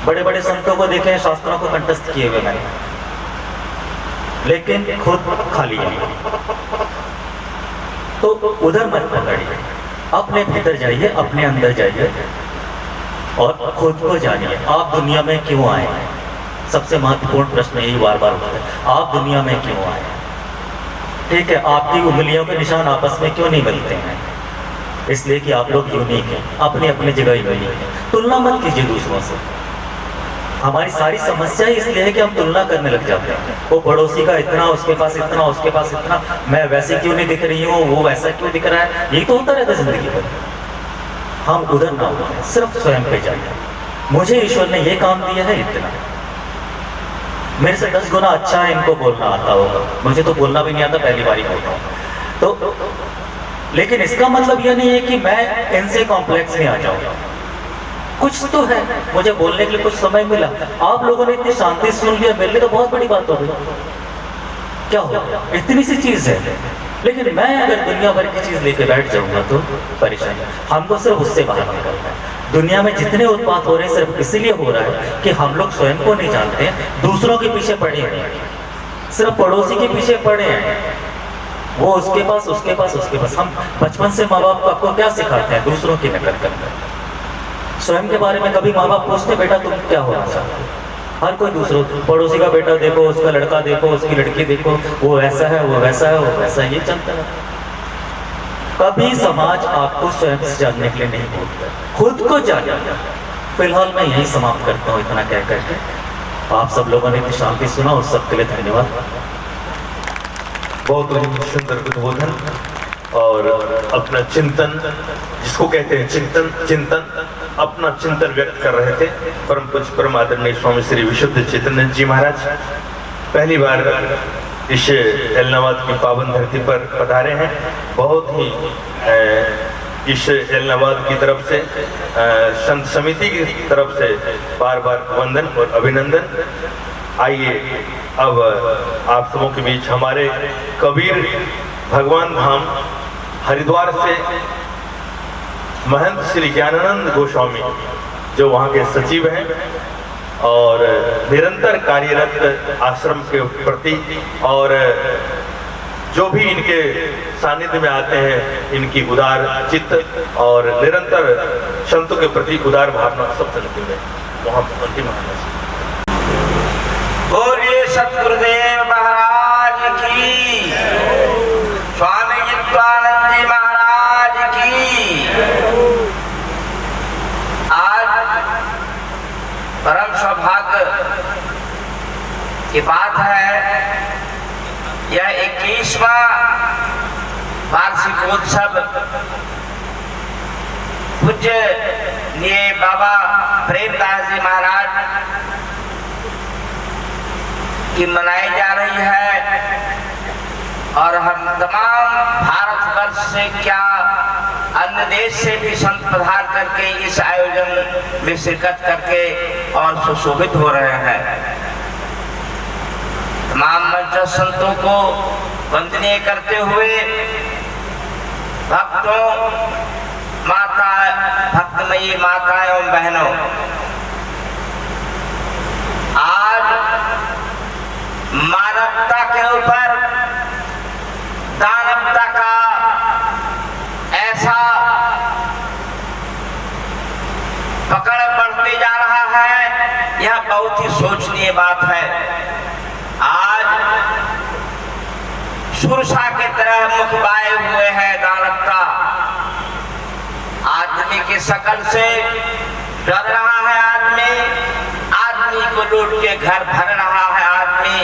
Speaker 6: बड़े बड़े संतों को देखें, शास्त्रों को कंठस्थ किए हुए मैंने, लेकिन खुद खाली है। तो उधर मत पकड़िए, अपने भीतर जाइए, अपने अंदर जाइए और खुद को जानिए। आप दुनिया में क्यों आए हैं? सबसे महत्वपूर्ण प्रश्न यही बार बार होता है, आप दुनिया में क्यों आए हैं? ठीक है, आपकी उंगलियों के निशान आपस में क्यों नहीं मिलते हैं? इसलिए कि आप लोग यूनिक हैं, अपनी अपनी जगह यूनिक हैं। तुलना मत कीजिए दूसरों से। हमारी सारी समस्या ही इसलिए है कि हम तुलना करने लग जाते हैं। वो पड़ोसी का इतना, उसके पास इतना, उसके पास इतना, मैं वैसे क्यों नहीं दिख रही हूँ, वो वैसा क्यों दिख रहा है। यही तो होता रहता है जिंदगी भर। हम उधर ना होते, सिर्फ स्वयं पे जाइए। मुझे ईश्वर ने ये काम दिया है, इतना, मेरे से 10 गुना अच्छा है इनको बोलना आता होगा, मुझे तो बोलना भी नहीं आता, पहली बार ही बोलता हूँ। तो लेकिन इसका मतलब यह नहीं है कि मैं इनसे कॉम्प्लेक्स में आ जाऊंगा। कुछ तो है, मुझे बोलने के लिए कुछ समय मिला। आप लोगों ने इतनी शांति सुन लिया, मेरे लिए तो बहुत बड़ी बात हो गई। क्या हो गया, इतनी सी चीज है। लेकिन मैं अगर दुनिया भर की चीज लेके बैठ जाऊंगा तो परेशानी। हमको सिर्फ उससे बाहर निकलना है। दुनिया में जितने उत्पात हो रहे हैं सिर्फ इसलिए हो रहा है कि हम लोग स्वयं को नहीं जानते हैं, दूसरों के पीछे पड़े हैं, सिर्फ पड़ोसी के पीछे पड़े हैं। वो उसके पास, उसके पास, उसके पास। हम बचपन से माँ बाप आपको क्या सिखाते हैं? दूसरों की नकल करना। स्वयं के बारे में कभी माँ बाप पूछते बेटा तुम क्या होना चाहते हो? हर कोई दूसरों, पड़ोसी का बेटा देखो, उसका लड़का देखो, उसकी लड़की देखो, वो ऐसा है, वो वैसा है, वो वैसा है, ये चलता है। कभी समाज आपको स्वयं से जानने के लिए नहीं बोलता, खुद को जानिए। फिलहाल मैं यही समाप्त करता हूँ इतना कह करके। आप सब लोगों ने इतनी शांति सुना, उस सबके लिए धन्यवाद।
Speaker 2: बहुत ही सुंदर उद्बोधन और अपना चिंतन, जिसको कहते हैं चिंतन, अपना चिंतन व्यक्त कर रहे थे परम पूज्य परम आदरणीय स्वामी श्री विशुद्ध चैतन्य जी महाराज। पहली बार इस एलनाबाद की पावन धरती पर पधारे हैं। बहुत ही इस एलनाबाद की तरफ से, संत समिति की तरफ से बार बार वंदन और अभिनंदन। आइए अब आप सबों के बीच हमारे कबीर भगवान धाम हरिद्वार से महंत श्री ज्ञानानंद गोस्वामी, जो वहाँ के सचिव हैं और निरंतर कार्यरत आश्रम के प्रति, और जो भी इनके सानिध्य में आते हैं इनकी उदार चित्त और निरंतर संतों के प्रति उदार भावना सब संगति में वहाँ अंतिम महाराज।
Speaker 7: बोलिए सतगुरुदेव महाराज की, स्वामी युक्तानंद जी महाराज की। आज परम सौभाग्य की बात है, यह 21वां वार्षिकोत्सव पूज्य बाबा प्रेमदास जी महाराज की मनाई जा रही है। और हम तमाम भारतवर्ष से क्या अन्य देश से भी संत पधार करके इस आयोजन में शिरकत करके और सुशोभित हो रहे हैं। तमाम मंच संतों को वंदनीय करते हुए भक्तों, माता, भक्तमयी माता एवं बहनों, आज मानवता के ऊपर दानवता का ऐसा पकड़ बढ़ते जा रहा है, यह बहुत ही सोचनीय बात है। आज सुरसा की तरह मुख बाए हुए है दानवता। आदमी की शकल से डर रहा है आदमी को लूट के घर भर रहा है आदमी,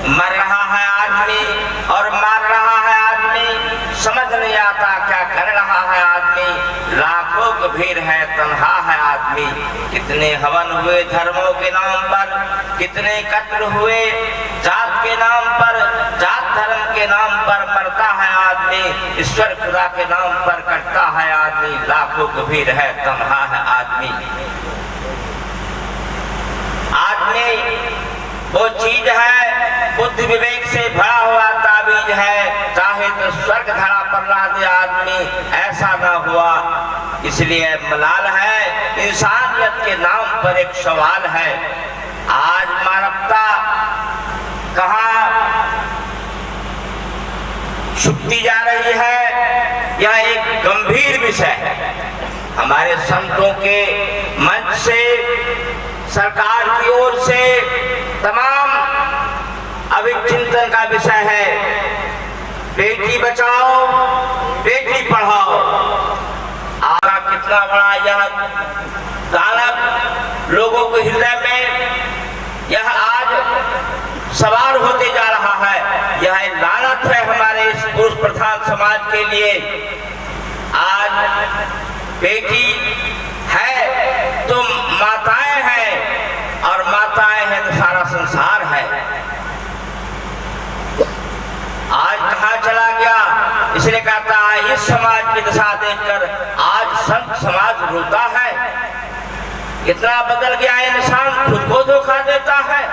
Speaker 7: मर रहा है आदमी और मार रहा है आदमी, समझ नहीं आता क्या कर रहा है आदमी। लाखों की भीड़ है, तन्हा है आदमी। कितने हवन हुए धर्मों के नाम पर, कितने कत्ल हुए जात के नाम पर, जात धर्म के नाम ईश्वर खुदा के नाम पर करता है आदमी, लाखों गंभीर है तन्हा है आदमी। आदमी वो चीज है बुद्धि विवेक से भरा हुआ ताबीज है, चाहे तो स्वर्ग धरा पर ला दे आदमी, ऐसा ना हुआ। इसलिए मलाल है, इंसानियत के नाम पर एक सवाल है। आज मानवता कहाँ छुपती जा रही है, यह एक गंभीर विषय है। हमारे संतों के मंच से, सरकार की ओर से तमाम अभिचिंतन का विषय है। बेटी बचाओ, बेटी पढ़ाओ। आगा कितना बड़ा यह दानव लोगों के हृदय में यह आज सवार होते जा रहा है। यह लानत है हमारे इस पुरुष प्रधान समाज के लिए। आज बेटी है तो माताएं हैं, और माताएं हैं तो सारा संसार है। आज कहाँ चला गया, इसलिए कहता है इस समाज की दशा देखकर आज संत समाज रोता है। इतना बदल गया इंसान, खुद को धोखा देता है।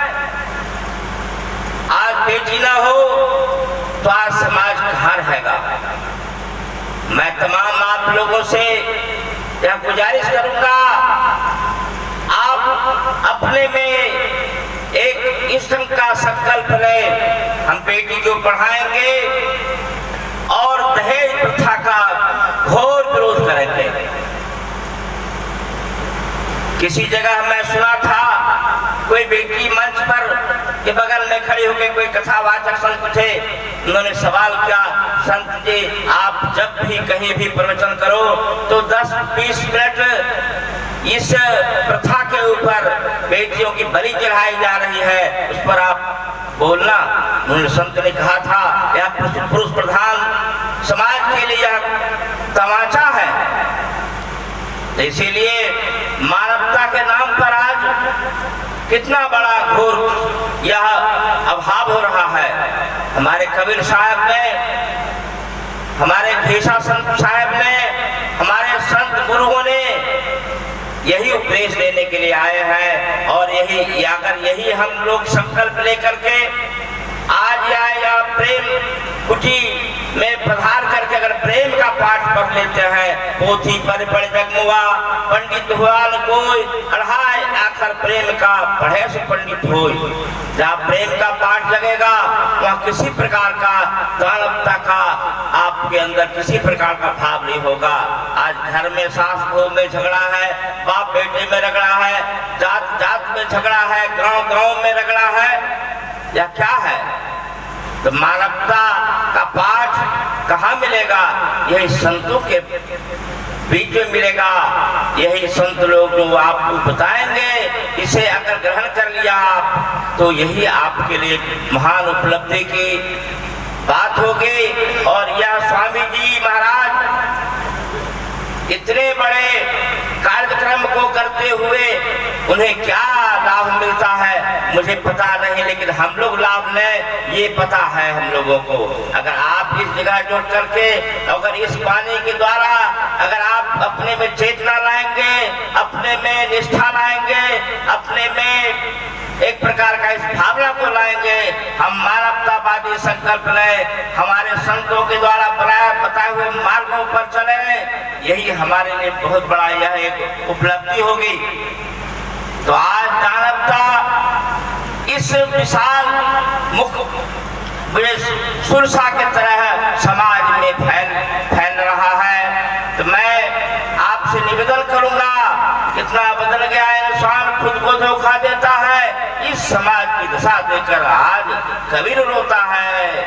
Speaker 7: आज बेटी ना हो तो आज समाज कहाँ रहेगा। मैं तमाम आप लोगों से यह गुजारिश करूंगा, आप अपने में एक इस ढंग का संकल्प लें, हम बेटी को पढ़ाएंगे और दहेज प्रथा का घोर विरोध करेंगे। किसी जगह मैं सुना था, कोई बेटी मंच पर के बगल में खड़ी होकर कोई कथावाचक संत थे, उन्होंने सवाल किया, संत जी आप जब भी कहीं भी प्रवचन करो तो 10-20 मिनट इस प्रथा के ऊपर बेटियों की बलि चढ़ाई जा रही है, उस पर आप बोलना। उन्होंने संत ने कहा था यह पुरुष प्रधान समाज के लिए यह तमाचा है। तो इसीलिए मानवता के नाम पर आज कितना बड़ा घोर यह अभाव हो रहा है। हमारे कबीर साहब ने, हमारे घेसा संत साहब ने, हमारे संत गुरुओं ने यही उपदेश देने के लिए आए हैं। और यही अगर यही हम लोग संकल्प लेकर के आज या प्रेम कुटी में पधार करके अगर प्रेम का पाठ पढ़ लेते हैं, पोथी पर पढ़ जगमुआ पंडित हुआ कोई, अढ़ाई आखिर प्रेम का पढ़े से पंडित हो। जहाँ प्रेम का पाठ लगेगा वहाँ किसी प्रकार का दानवता का आपके अंदर किसी प्रकार का भाव नहीं होगा। आज घर में सास बहू में झगड़ा है, बाप बेटे में रगड़ा है, जात जात में झगड़ा है, गांव गांव में रगड़ा है, यह क्या है? तो मानवता का पाठ कहाँ मिलेगा? यही संतों के बीच में मिलेगा। यही संत लोग जो आपको बताएंगे, इसे अगर ग्रहण कर लिया आप तो यही आपके लिए महान उपलब्धि की बात होगी। और यह स्वामी जी महाराज इतने बड़े कार्यक्रम को करते हुए उन्हें क्या लाभ मिलता है मुझे पता नहीं, लेकिन हम लोग लाभ लें ये पता है हम लोगों को। अगर आप इस जगह जुड़ करके अगर इस वाणी के द्वारा अगर आप अपने में चेतना लाएंगे, अपने में निष्ठा लाएंगे, अपने में एक प्रकार का इस भावना को लाएंगे, हम मानवतावादी संकल्प लें, हमारे संतों के द्वारा बताए हुए मार्गों पर चले, यही हमारे लिए बहुत बड़ा यह एक उपलब्धि होगी। तो आज दानवता इस विशाल मुख सुरसा की तरह समाज में फैल रहा है। तो मैं आपसे निवेदन करूंगा, कितना बदल गया इंसान, खुद को धोखा देता है, इस समाज की दशा देखकर आज कबीर रोता है।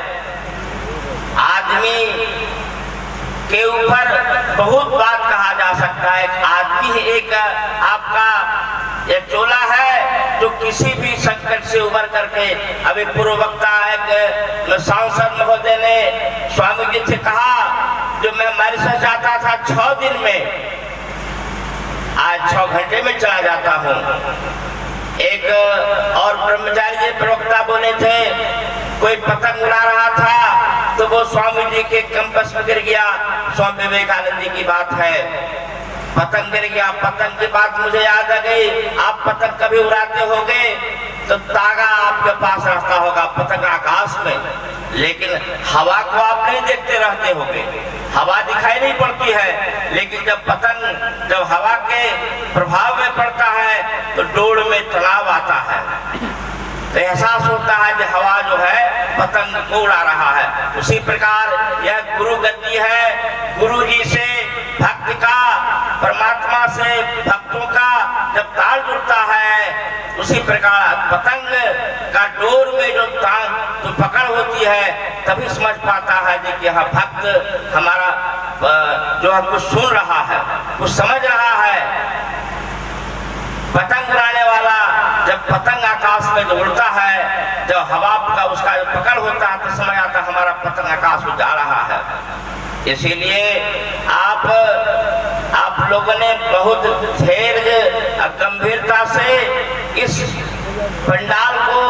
Speaker 7: आदमी के ऊपर बहुत बात कहा जा सकता है। आदमी एक आपका एक चोला है जो किसी भी संकट से उबर करके, अभी पूर्व वक्ता एक सांसद महोदय ने स्वामी जी से कहा, जो मैं मॉरिशस जाता था 6 दिन में, आज 6 घंटे में चला जाता हूँ। एक और ब्रह्मचारी जी प्रवक्ता बोले थे, कोई पतंग उड़ा रहा था तो वो स्वामी जी के कैंपस में गिर गया। स्वामी विवेकानंद जी की बात है, पतंग गिर गया। पतंग की बात मुझे याद आ गई। आप पतंग कभी उड़ाते होगे तो तागा आपके पास रहता होगा, पतंग आकाश में, लेकिन हवा को आप नहीं देखते रहते होगे, हवा दिखाई नहीं पड़ती है। लेकिन जब पतंग जब हवा के प्रभाव में पड़ता है तो डोर में तनाव आता है, तो एहसास होता है कि हवा जो है पतंग को उड़ा रहा है। उसी प्रकार यह गुरु गति है। गुरु जी से भक्त का, परमात्मा से भक्तों का जब ताल जुड़ता है, उसी प्रकार पतंग का डोर में जो पकड़ होती है, तभी समझ पाता है कि हाँ भक्त हमारा जो है कुछ सुन रहा है, कुछ समझ रहा है। पतंग उड़ाने वाला जब पतंग आकाश में उड़ता है, जब हवा का उसका पकड़ होता है, तो समझ आता हमारा पतंग आकाश में जा रहा है। इसीलिए आप लोगों ने बहुत धैर्य गंभीरता से इस पंडाल को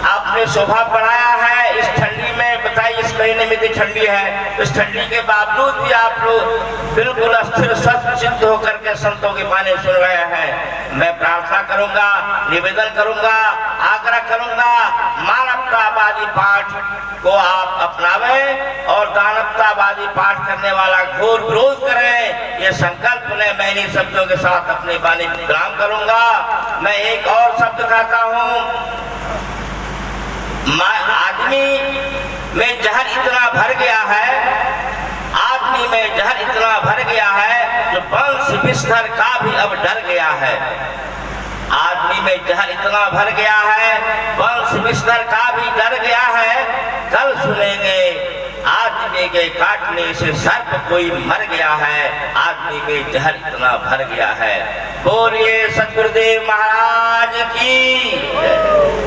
Speaker 7: आपने शोभा बढ़ाया है। इस ठंडी में बताइए, इस महीने में इतनी ठंडी है, इस ठंडी के बावजूद भी आप लोग बिल्कुल स्थिर सचित्त होकर के संतों की बातें सुन रहे हैं। मैं प्रार्थना करूंगा, निवेदन करूंगा, आग्रह करूंगा, मानवतावादी पाठ को आप अपनावें और दानवतावादी पाठ करने वाला घोर विरोध करें। ये संकल्प ले मैं इन्हीं शब्दों के साथ अपनी वाणी विराम करूंगा। मैं एक और शब्द कहता हूं, आदमी में जहर इतना भर गया है, आदमी में जहर इतना भर गया है जो वंश विस्तार का भी अब डर गया है। आदमी में जहर इतना भर गया है, वंश विस्तार का भी डर गया है। कल सुनेंगे आदमी के काटने से सर्प कोई मर गया है, आदमी में जहर इतना भर गया है। बोलिए सतगुरुदेव महाराज की।